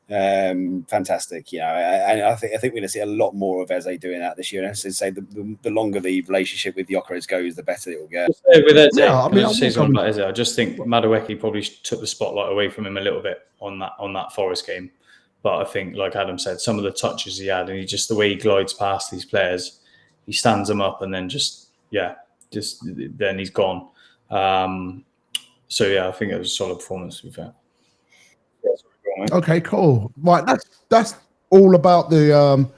Fantastic, and I think we're going to see a lot more of Eze doing that this year. And as I say, the longer the relationship with Gyökeres goes, the better it will get. With Eze, I just think Madueke probably took the spotlight away from him a little bit on that Forest game. But I think, like Adam said, some of the touches he had, and the way he glides past these players, he stands them up, and then then he's gone. I think it was a solid performance, to be fair. me. Okay, cool. Right, that's all about the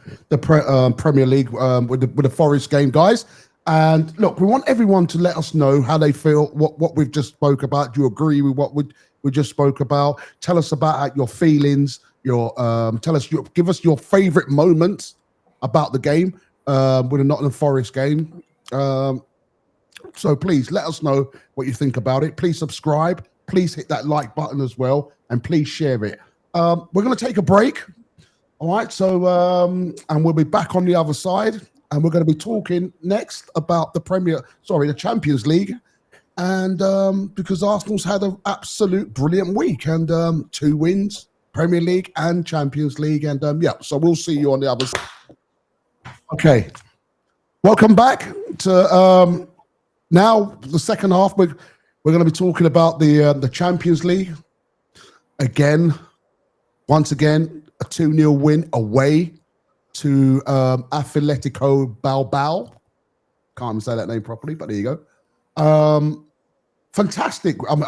Premier League with the Forest game, guys. And look, we want everyone to let us know how they feel, what we've just spoke about. Do you agree with what we just spoke about? Tell us about your feelings. Give us your favorite moments about the game with the Nottingham Forest game. So please let us know what you think about it. Please subscribe. Please hit that like button as well, and please share it. We're going to take a break. All right. So, and we'll be back on the other side, and we're going to be talking next about the Champions League. And because Arsenal's had an absolute brilliant week and 2 wins, Premier League and Champions League. And so we'll see you on the other side. Okay. Welcome back to now the second half. We're going to be talking about the Champions League again. Once again, a 2-0 win away to Atletico Bilbao. Can't even say that name properly, but there you go. Fantastic. I mean,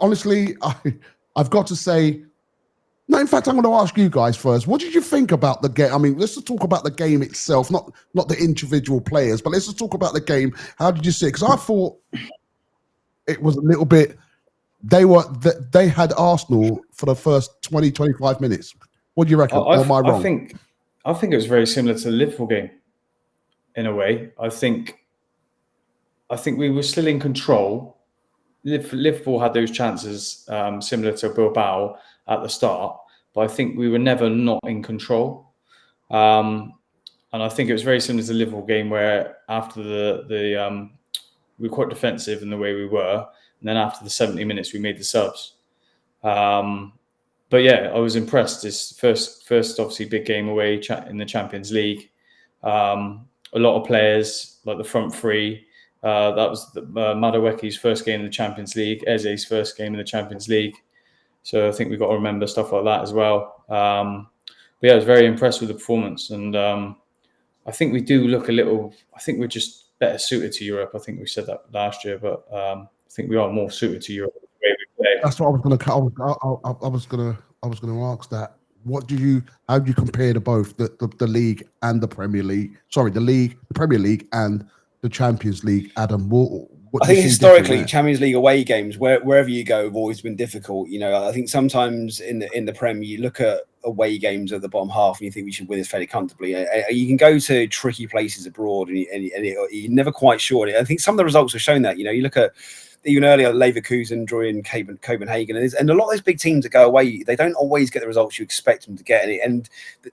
honestly, I've got to say, no, in fact, I'm going to ask you guys first. What did you think about the game? I mean, let's just talk about the game itself, not the individual players, but let's just talk about the game. How did you see it? Because I thought it was a little bit. They had Arsenal for the first 20, 25 minutes. What do you reckon? Or am I wrong? I think it was very similar to the Liverpool game in a way. I think we were still in control. Liverpool had those chances similar to Bilbao at the start, but I think we were never not in control. And I think it was very similar to the Liverpool game, where after we were quite defensive in the way we were, and then after the 70 minutes we made the subs. But yeah, I was impressed. This first obviously big game away in the Champions League. A lot of players, like the front three. That was Madueke's first game in the Champions League, Eze's first game in the Champions League. So I think we've got to remember stuff like that as well. But yeah, I was very impressed with the performance. And I think we do look I think we're just better suited to Europe. I think we said that last year, but I think we are more suited to Europe the way we play. That's what I was going to. I was going to ask that. How do you compare to both the league and the Premier League? Sorry, the Premier League and the Champions League. Adam, what I think historically, Champions League away games, wherever you go, have always been difficult. You know, I think sometimes in the Premier, you look at away games at the bottom half and you think we should win this fairly comfortably. You can go to tricky places abroad and you're never quite sure. I think some of the results have shown that. You know, you look at even earlier Leverkusen drawing Copenhagen, and a lot of those big teams that go away, they don't always get the results you expect them to get. And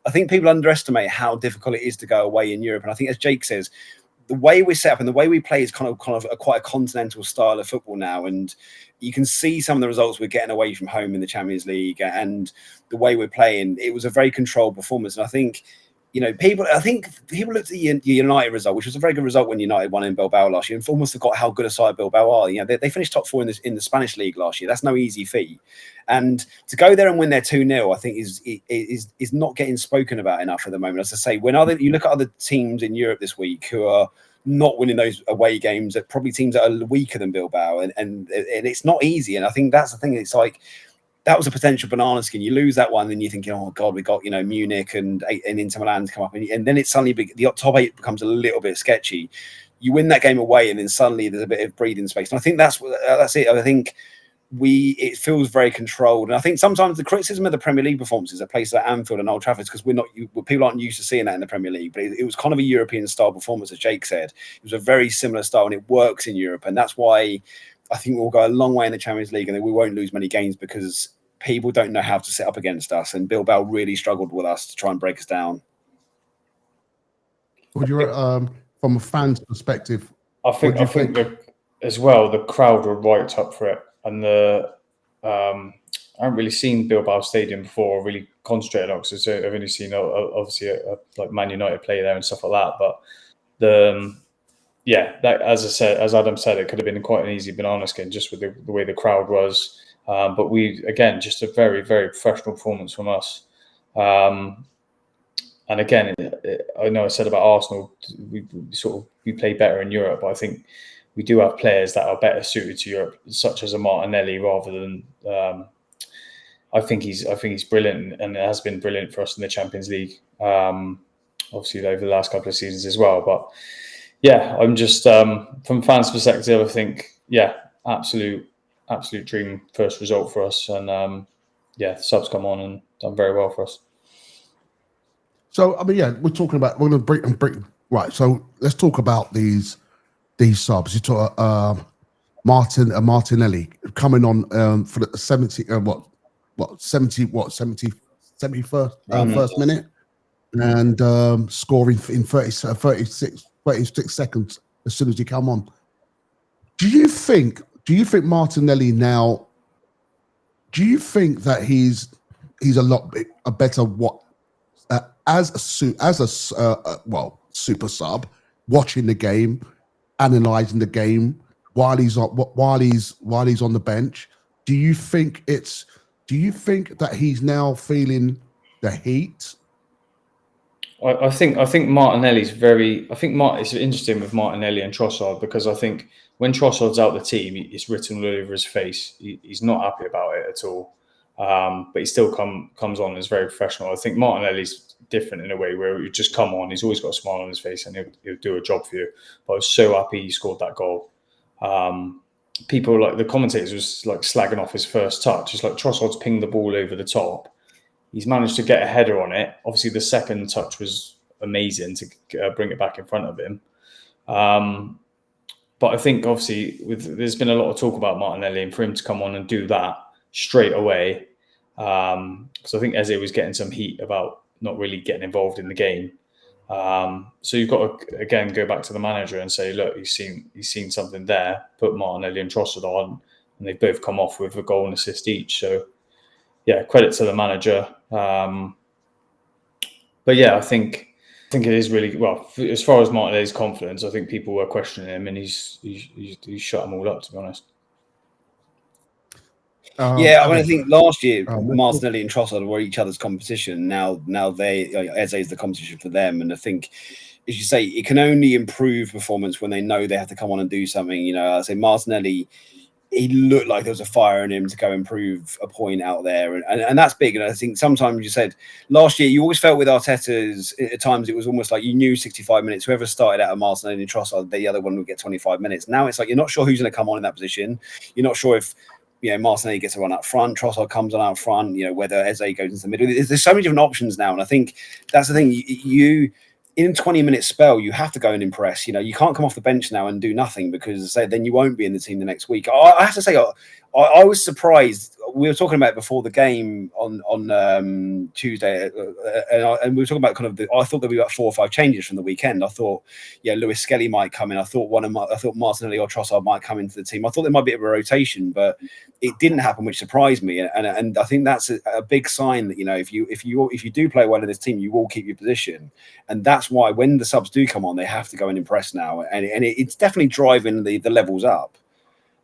I think people underestimate how difficult it is to go away in Europe. And I think, as Jake says, the way we're set up and the way we play is kind of quite a continental style of football now, and you can see some of the results we're getting away from home in the Champions League and the way we're playing. It was a very controlled performance, and I think, you know, people looked at the United result, which was a very good result when United won in Bilbao last year, and almost forgot how good a side Bilbao are. You know, they finished top 4 in the Spanish league last year. That's no easy feat, and to go there and win their 2-0, I think is not getting spoken about enough at the moment. As I say, when you look at other teams in Europe this week who are not winning those away games, that probably teams that are weaker than Bilbao, and it's not easy. And I think that's the thing. It's like, that was a potential banana skin. You lose that one, and you're thinking, oh God, we got, you know, Munich and Inter Milan to come up, and then it's suddenly the top 8 becomes a little bit sketchy. You win that game away, and then suddenly there's a bit of breathing space. And I think that's it. I think it feels very controlled, and I think sometimes the criticism of the Premier League performances at places like Anfield and Old Trafford is because people aren't used to seeing that in the Premier League. But it was kind of a European style performance, as Jake said. It was a very similar style, and it works in Europe, and that's why I think we'll go a long way in the Champions League, and then we won't lose many games because people don't know how to set up against us, and Bilbao really struggled with us to try and break us down. Would you, from a fan's perspective, I think as well, the crowd were right up for it, and I haven't really seen Bilbao Stadium before, or really concentrated on, because I've only seen obviously like Man United play there and stuff like that. But that, as Adam said, it could have been quite an easy banana skin just with the way the crowd was. But we, again, just a very, very professional performance from us. And again, I know I said about Arsenal, we play better in Europe, but I think we do have players that are better suited to Europe, such as a Martinelli, rather than I think he's brilliant, and it has been brilliant for us in the Champions League. Obviously over the last couple of seasons as well. But yeah, I'm just from fans' perspective, I think absolute dream first result for us, and subs come on and done very well for us. So I mean, we're going to break. Right. So let's talk about these subs. You talk Martinelli coming on for the 71st minute, and scoring in 36 seconds as soon as he come on. Do you think Martinelli now? Do you think that he's a better as a super sub, watching the game, analyzing the game while he's on the bench? Do you think that he's now feeling the heat? I think Martinelli's it's interesting with Martinelli and Trossard, because I think when Trossard's out the team, it's written all over his face. He's not happy about it at all. But he still comes on as very professional. I think Martinelli's different in a way where he just come on. He's always got a smile on his face and he'll do a job for you. But I was so happy he scored that goal. People, like the commentators, was like slagging off his first touch. It's like Trossard's pinged the ball over the top. He's managed to get a header on it. Obviously, the second touch was amazing to bring it back in front of him. But I think obviously there's been a lot of talk about Martinelli, and for him to come on and do that straight away, because I think Eze was getting some heat about not really getting involved in the game. So you've got to again go back to the manager and say, look, he's seen something there. Put Martinelli and Trossard on, and they've both come off with a goal and assist each. So yeah, credit to the manager. But yeah, I think it is really well as far as Martinelli's confidence. I think people were questioning him, and he's shut them all up, to be honest. I think last year Martinelli and Trossard were each other's competition. Now Eze is the competition for them, and I think, as you say, it can only improve performance when they know they have to come on and do something. You know, I say Martinelli, he looked like there was a fire in him to go improve a point out there, and that's big. And I think sometimes you said last year you always felt with Arteta's at times it was almost like you knew 65 minutes whoever started out of Martinelli and Trossard, the other one would get 25 minutes. Now it's like you're not sure who's going to come on in that position. You're not sure if Martinelli gets a run up front, Trossard comes on out front, whether Eze goes into the middle. There's so many different options now. And I think that's the thing. You in a 20-minute spell, you have to go and impress. You can't come off the bench now and do nothing, because then you won't be in the team the next week. I have to say, I was surprised. We were talking about it before the game on Tuesday, and we were talking about I thought there'd be about 4 or 5 changes from the weekend. I thought, Lewis Skelly might come in. I thought Martinelli or Trossard might come into the team. I thought there might be a rotation, but it didn't happen, which surprised me. And I think that's a big sign that if you do play well in this team, you will keep your position. And that's why when the subs do come on, they have to go and impress now. And it's definitely driving the levels up.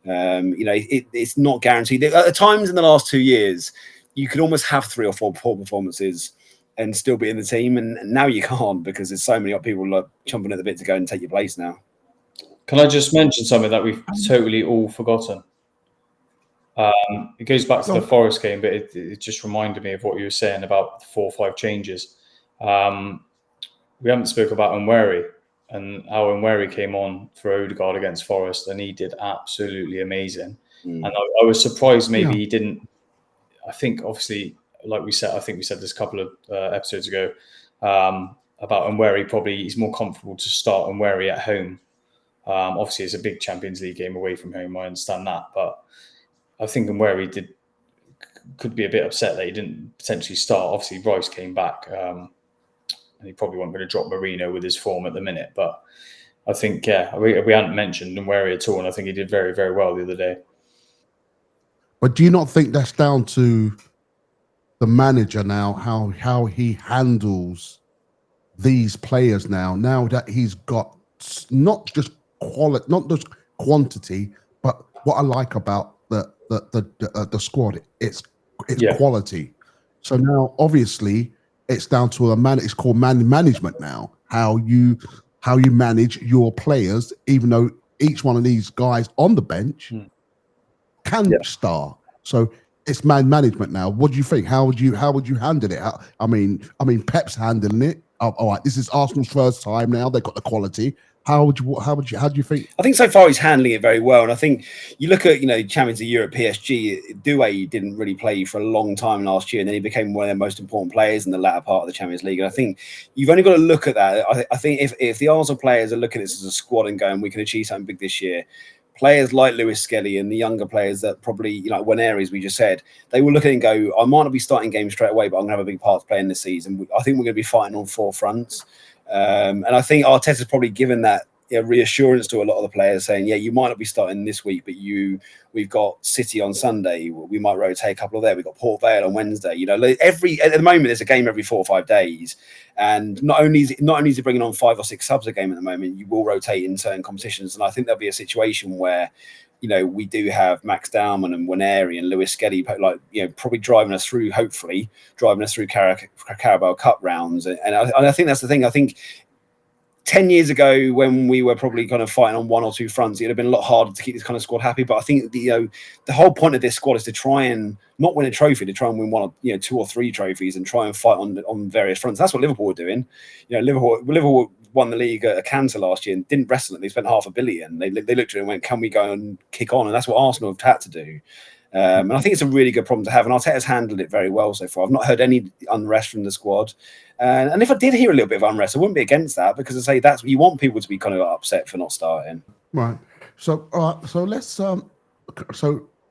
It's not guaranteed. At times in the last 2 years, you could almost have 3 or 4 poor performances and still be in the team, and now you can't, because there's so many people like chomping at the bit to go and take your place now. Can I just mention something that we've totally all forgotten? It goes back to the Forest game, but it just reminded me of what you were saying about the 4 or 5 changes. We haven't spoke about Nweri. And how Nweri came on for Odegaard against Forest, and he did absolutely amazing. And I was surprised he didn't. I think obviously, like we said, I think we said this a couple of episodes ago about Nweri. Probably he's more comfortable to start Nweri at home. Obviously, it's a big Champions League game away from home. I understand that, but I think Nweri could be a bit upset that he didn't potentially start. Obviously, Rice came back. And he probably wasn't going to drop Marino with his form at the minute. But I think, we hadn't mentioned Nweri at all, and I think he did very, very well the other day. But do you not think that's down to the manager now, how he handles these players now that he's got not just quantity, but what I like about the squad, it's quality. So now, obviously, it's down to it's called management now. How you manage your players, even though each one of these guys on the bench can start. So it's man management now. What do you think? How would you handle it? I mean, Pep's handling it. All right, this is Arsenal's first time now. They've got the quality. How do you think? I think so far he's handling it very well, and I think you look at Champions of Europe, PSG. Doué didn't really play for a long time last year, and then he became one of their most important players in the latter part of the Champions League. And I think you've only got to look at that. I think if the Arsenal players are looking at this as a squad and going, we can achieve something big this year. Players like Lewis Skelly and the younger players that probably, Waneri, as we just said, they will look at it and go, I might not be starting games straight away, but I'm going to have a big part to play in this season. I think we're going to be fighting on 4 fronts. And I think Arteta's probably given that reassurance to a lot of the players, saying, yeah, you might not be starting this week, but we've got City on Sunday. We might rotate a couple of there. We've got Port Vale on Wednesday. At the moment, there's a game every 4 or 5 days. And not only is it bringing on 5 or 6 subs a game at the moment, you will rotate in certain competitions. And I think there'll be a situation where, we do have Max Dowman and Waneri and Lewis Skelly, probably hopefully driving us through Carabao Cup rounds. And I think that's the thing. I think 10 years ago, when we were probably kind of fighting on 1 or 2 fronts, it'd have been a lot harder to keep this kind of squad happy. But I think the whole point of this squad is to try and not win a trophy, to try and win 1 or 2 or 3 trophies and try and fight on various fronts. That's what Liverpool were doing. Liverpool won the league at a canter last year and didn't wrestle it. They spent $500 million. They looked at it and went, "Can we go and kick on?" And that's what Arsenal have had to do. And I think it's a really good problem to have. And Arteta's handled it very well so far. I've not heard any unrest from the squad. And if I did hear a little bit of unrest, I wouldn't be against that, because I say that's you want people to be kind of upset for not starting. Right. So, so let's. So,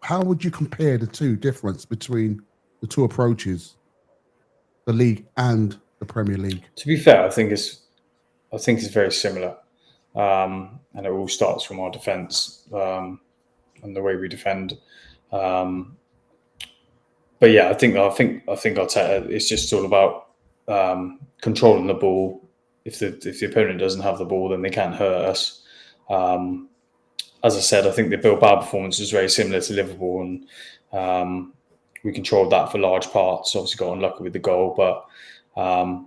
how would you compare the two difference between the two approaches, the league and the Premier League? To be fair, I think it's very similar, and it all starts from our defence and the way we defend. But yeah, I think Arteta, it's just all about controlling the ball. If the opponent doesn't have the ball, then they can't hurt us. As I said, I think the Bilbao performance was very similar to Liverpool, and we controlled that for large parts. Obviously got unlucky with the goal, but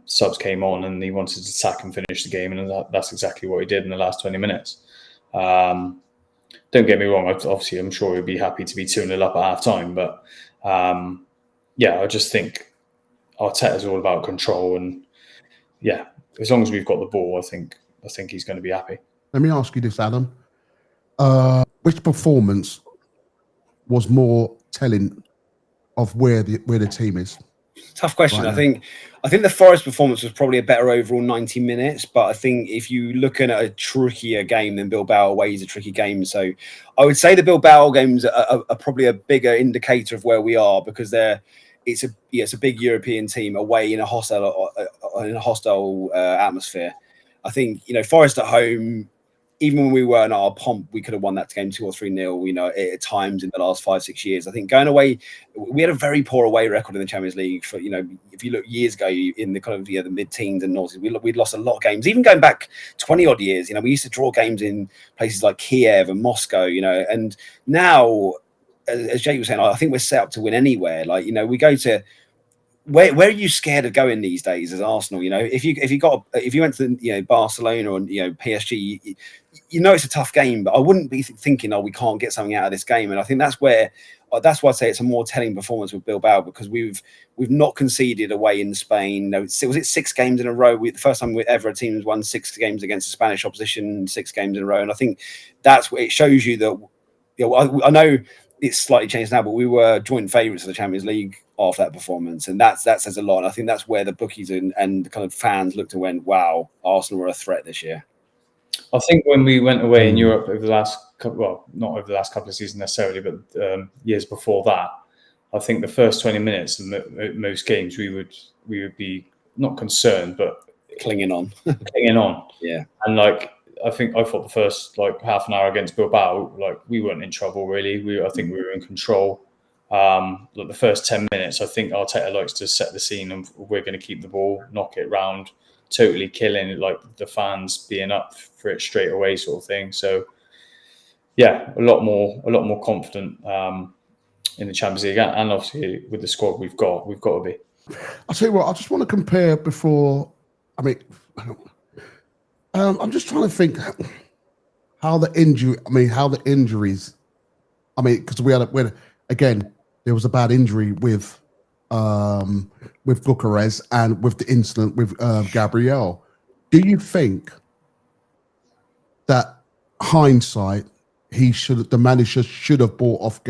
subs came on and he wanted to attack and finish the game, and that's exactly what he did in the last 20 minutes. Don't get me wrong, obviously I'm sure he'd be happy to be 2-0 up at half time, but I just think Arteta's all about control, and yeah, as long as we've got the ball, I think he's going to be happy. Let me ask you this, Adam. Which performance was more telling of where the team is? Tough question. Right, I think the Forest performance was probably a better overall 90 minutes, but I think if you're looking at a trickier game, then Bilbao away is a tricky game. So I would say the Bilbao games are probably a bigger indicator of where we are, because it's a big European team away in a hostile atmosphere. I think Forest at home, even when we weren't at our pomp, we could have won that game 2 or 3-0, at times in the last 5-6 years. I think going away, we had a very poor away record in the Champions League. For if you look years ago in the kind of the mid-teens and noughties, we'd lost a lot of games. Even going back 20 odd years, we used to draw games in places like Kiev and Moscow, and now, as Jake was saying, I think we're set up to win anywhere. We go to. Where are you scared of going these days as Arsenal? If you went to Barcelona or PSG, it's a tough game, but I wouldn't be thinking, we can't get something out of this game. And I think that's why I'd say it's a more telling performance with Bilbao, because we've not conceded away in Spain. Was it 6 games in a row? The first time ever a team has won 6 games against a Spanish opposition, 6 games in a row. And I think that's what it shows you that. I know it's slightly changed now, but we were joint favourites of the Champions League after that performance, and that says a lot. And I think that's where the bookies and the kind of fans looked and went, "Wow, Arsenal were a threat this year." I think when we went away in Europe over the last not over the last couple of seasons necessarily, but years before that, I think the first 20 minutes of most games we would be not concerned, but clinging on. Yeah, and I thought the first half an hour against Bilbao, we weren't in trouble really. I think we were in control. The first 10 minutes, I think Arteta likes to set the scene, and we're going to keep the ball, knock it round, totally killing it, the fans being up for it straight away, sort of thing. So, yeah, a lot more confident in the Champions League, and obviously with the squad we've got to be. I'll tell you what. I just want to compare before. I'm just trying to think how the injuries. Because we had again, there was a bad injury with Gyökeres and with the incident with Gabriel. Do you think that hindsight, the manager should have bought off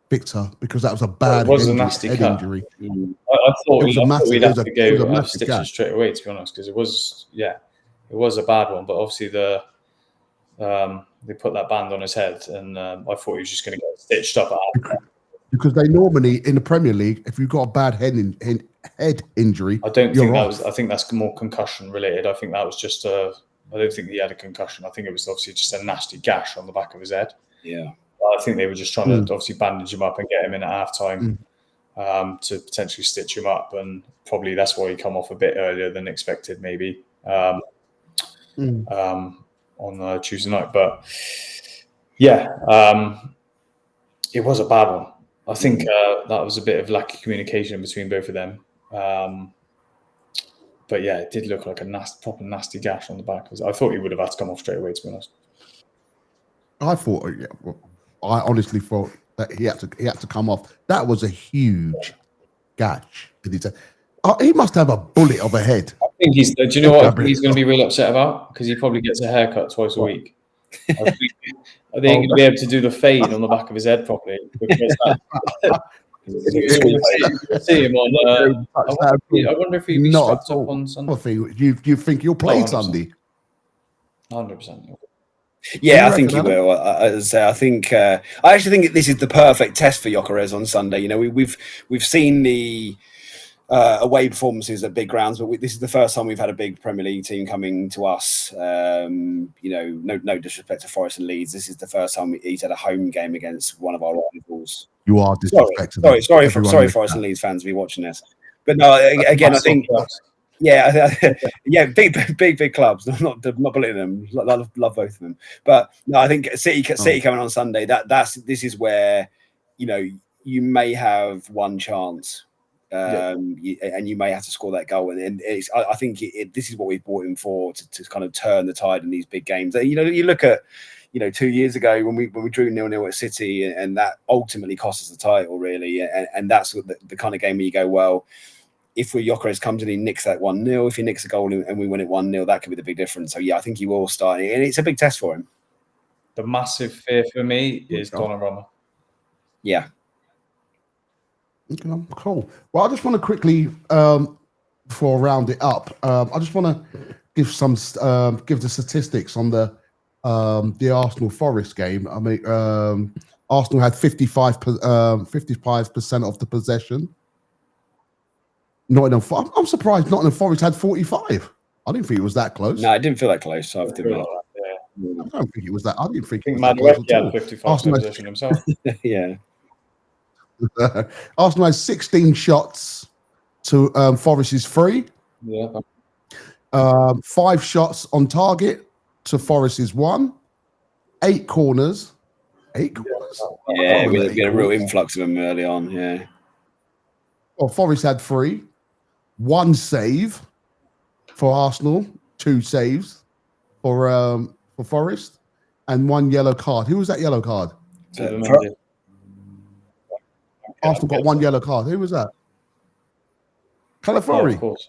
Victor, because that was a bad It was a head nasty cut. injury? I thought It was we'd have to it was a go massive stitches gap. straight away, to be honest, because it was a bad one. But obviously they put that band on his head, and I thought he was just going to get stitched up. Because they normally in the Premier League, if you've got a bad head injury, I don't you're think that off. was. I think that's more concussion related. I think that was just a. I don't think he had a concussion. I think it was obviously just a nasty gash on the back of his head. Yeah. I think they were just trying to obviously bandage him up and get him in at halftime to potentially stitch him up, and probably that's why he come off a bit earlier than expected, maybe on Tuesday night. But yeah, it was a bad one. I think that was a bit of lack of communication between both of them. But yeah, it did look like a proper nasty gash on the back. I thought he would have had to come off straight away, to be honest. I thought, I honestly thought that he had to come off. That was a huge gash. He must have a bullet of a head. I think do you know what I think he's going to be really upset about? Because he probably gets a haircut twice a week. I think they ain't going to be able to do the fade on the back of his head properly. Because see him on. I wonder if he'd be strapped up on Sunday. You think he'll play Sunday? 100%. Yeah, I think he will. I think I actually think this is the perfect test for Gyökeres on Sunday. You know, we've seen the away performances at big grounds, but this is the first time we've had a big Premier League team coming to us. You know, no disrespect to Forest and Leeds. This is the first time he's had a home game against one of our rivals. You are disrespecting. Sorry, Forest and Leeds fans, to be watching this. But no, again, I think. Yeah, big clubs. Not belittling them. Love both of them. But no, I think City coming on Sunday. This is where, you know, you may have one chance, and you may have to score that goal. And I think this is what we've brought him for, to kind of turn the tide in these big games. You know, you look at, you know, 2 years ago when we drew 0-0 at City, and that ultimately cost us the title, really. And that's the kind of game where you go, well, if Gyökeres comes and he nicks that 1-0, if he nicks a goal and we win it 1-0, that could be the big difference. So yeah, I think he will start, and it's a big test for him. The massive fear for me is Donnarumma. Yeah. Okay, cool. Well, I just want to quickly, before I round it up, I just want to give the statistics on the Arsenal Forest game. I mean, Arsenal had 55% of the possession. I'm surprised Nottingham Forest had 45. I didn't think it was that close. No, it didn't feel that close. So I don't think it was that. I didn't think it was Madueke had 55% possession himself. Yeah. Arsenal has 16 shots to Forest's 3. Yeah. 5 shots on target to Forest's 1. 8 corners. 8 corners? Yeah, we had a real influx of them early on. Yeah. Well, Forest had 3. 1 save for Arsenal. 2 saves for Forest, and 1 yellow card. Who was that yellow card? Zubimendi. Arsenal got 1 yellow card. Who was that? Calafiori. Of course.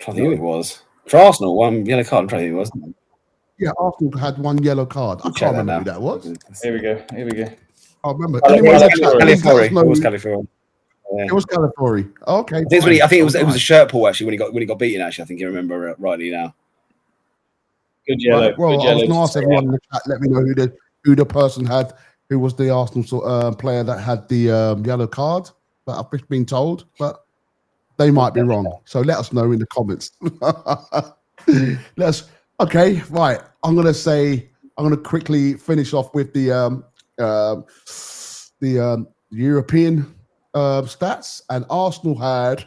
I think it was for Arsenal. 1 yellow card. I'm trying to think it was. Yeah, Arsenal had 1 yellow card. I can't remember who that was. Here we go. I remember. Calafiori. It was Calafiori. Yeah. It was Calafiori. Okay. I think it was a shirt pull actually when he got beaten. Actually, I think you remember it rightly now. Good yellow. Well, I was going to ask everyone in the chat. Let me know who the person had, who was the Arsenal player that had the yellow card. But I've just been told, but they might be wrong. So let us know in the comments. Okay, right. I'm going to quickly finish off with the European stats, and Arsenal had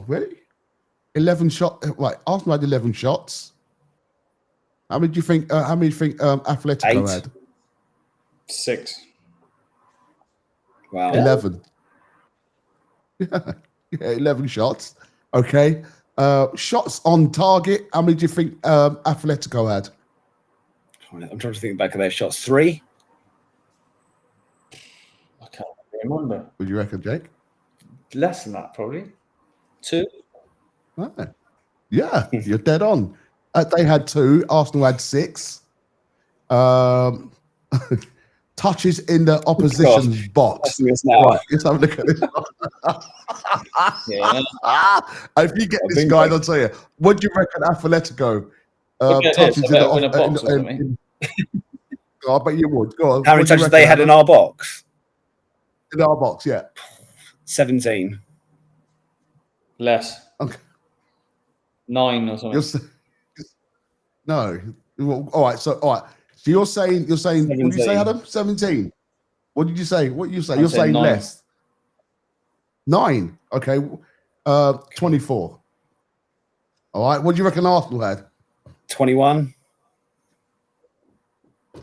really 11 shots. Right, Arsenal had 11 shots. How many do you think? Atletico 8. had? 6. Wow. 11. Yeah, 11 shots. Okay. Shots on target. How many do you think Atletico had? I'm trying to think back of their shots. 3. Monday. What do you reckon, Jake? Less than that, probably. 2. Right. Yeah, you're dead on. They had 2. Arsenal had 6. Touches in the opposition's box. Right, let's have a look at this. Yeah. If you get this guy, I'll tell you. What do you reckon, Atletico? Touches in win a box or something. I bet you would. Go on. How many touches they had in our box? In our box, yeah. 17. Less. Okay. 9 or something. No. Well, all right. So you're saying. 17. What did you say, Adam? 17. What did you say? What did you say? I'm You're saying saying 9. less. 9. Okay. 24. All right. What do you reckon Arsenal had? 21.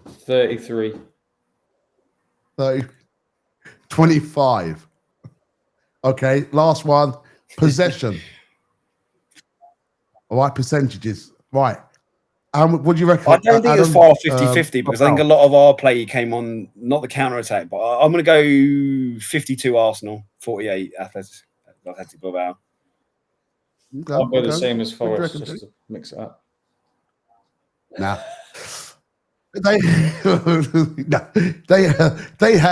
33. 30. 25. Okay. Last one. Possession. All right. Percentages. Right. What do you reckon? I don't think it was far 50-50 because I think a lot of our play came on, not the counter-attack, but I'm going to go 52 Arsenal, 48 Atletico Bilbao. Okay, I'll go the same as Forest, reckon, just to mix it up. Nah. They had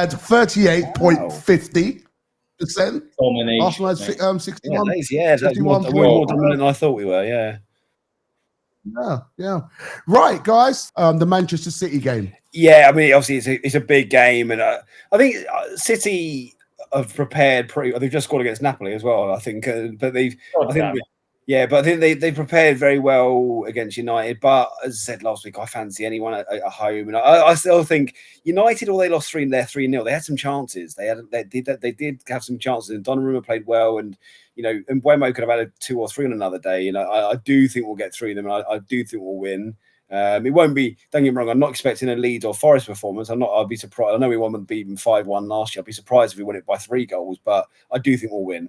38.50%. Arsenal had 61. Yeah, that's more dominant than I thought we were. Yeah. Yeah. Right, guys. The Manchester City game. Yeah, I mean, obviously it's a big game, and I think City have prepared pretty. They've just scored against Napoli as well. I think, but I think they prepared very well against United. But as I said last week, I fancy anyone at home, and I still think United, although they lost 3-0, they had some chances. They did have some chances, and Donnarumma played well, and and Mbeumo could have had 2 or 3 on another day. I do think we'll get through them, and I do think we'll win. It won't be. Don't get me wrong. I'm not expecting a Leeds or Forest performance. I'll be surprised. I know we won them beat them 5-1 last year. I'd be surprised if we won it by 3 goals, but I do think we'll win.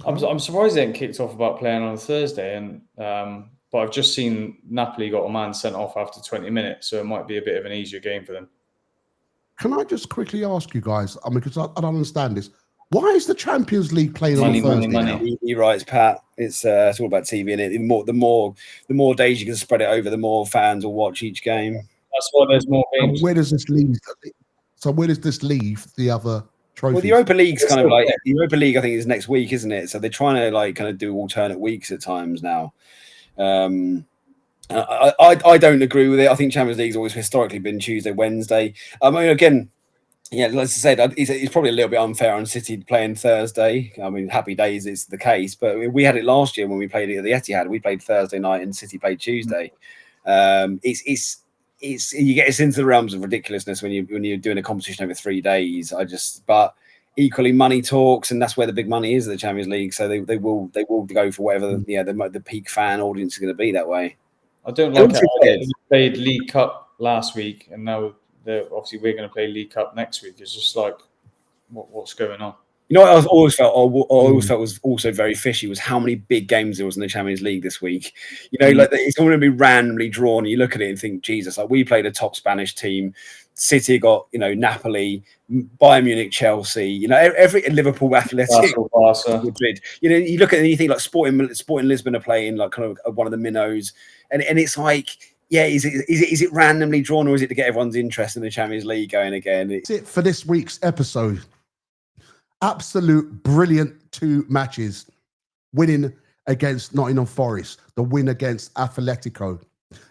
I'm surprised they didn't kicked off about playing on a Thursday, and but I've just seen Napoli got a man sent off after 20 minutes, so it might be a bit of an easier game for them. Can I just quickly ask you guys? I mean, because I don't understand this. Why is the Champions League playing on a Thursday now? You're right, Pat. It's all about TV, and the more days you can spread it over, the more fans will watch each game. That's why there's more games. And where does this leave? So where does this leave the other trophies? Well, the Europa League's kind of like the Europa League. I think is next week, isn't it? So they're trying to kind of do alternate weeks at times now. I don't agree with it. I think Champions League's always historically been Tuesday, Wednesday. I mean, again. Yeah, as I said, it's probably a little bit unfair on City playing Thursday. I mean, happy days it's the case, but we had it last year when we played it at the Etihad. We played Thursday night and City played Tuesday. It's you get us into the realms of ridiculousness when you're doing a competition over 3 days. But equally, money talks, and that's where the big money is at the Champions League. So they will go for whatever the peak fan audience is going to be that way. I don't like it. We played League Cup last week, and now. Obviously, we're going to play League Cup next week. It's just like, what's going on? What I always felt was also very fishy was how many big games there was in the Champions League this week. Like it's all going to be randomly drawn. You look at it and think, Jesus, like we played a top Spanish team. City got Napoli, Bayern Munich, Chelsea. Every Liverpool, Atletico, Barca. Madrid. You look at it and you think like Sporting Lisbon are playing like kind of one of the minnows, and it's like. Yeah, is it randomly drawn, or is it to get everyone's interest in the Champions League going again? That's it for this week's episode. Absolute brilliant 2 matches. Winning against Nottingham Forest, the win against Atletico.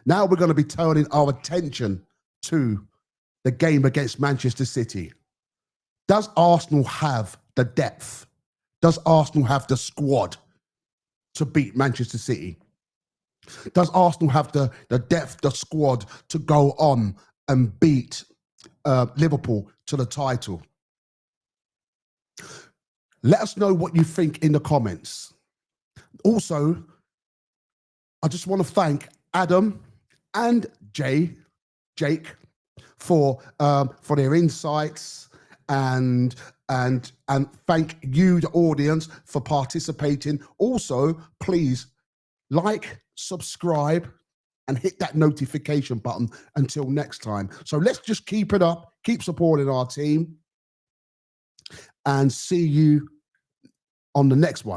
Now we're going to be turning our attention to the game against Manchester City. Does Arsenal have the depth? Does Arsenal have the squad to beat Manchester City? Does Arsenal have the depth, the squad to go on and beat Liverpool to the title? Let us know what you think in the comments. Also, I just want to thank Adam and Jake for their insights and thank you, the audience, for participating. Also, please like, subscribe, and hit that notification button until next time. So let's just keep it up, keep supporting our team. and see you on the next one.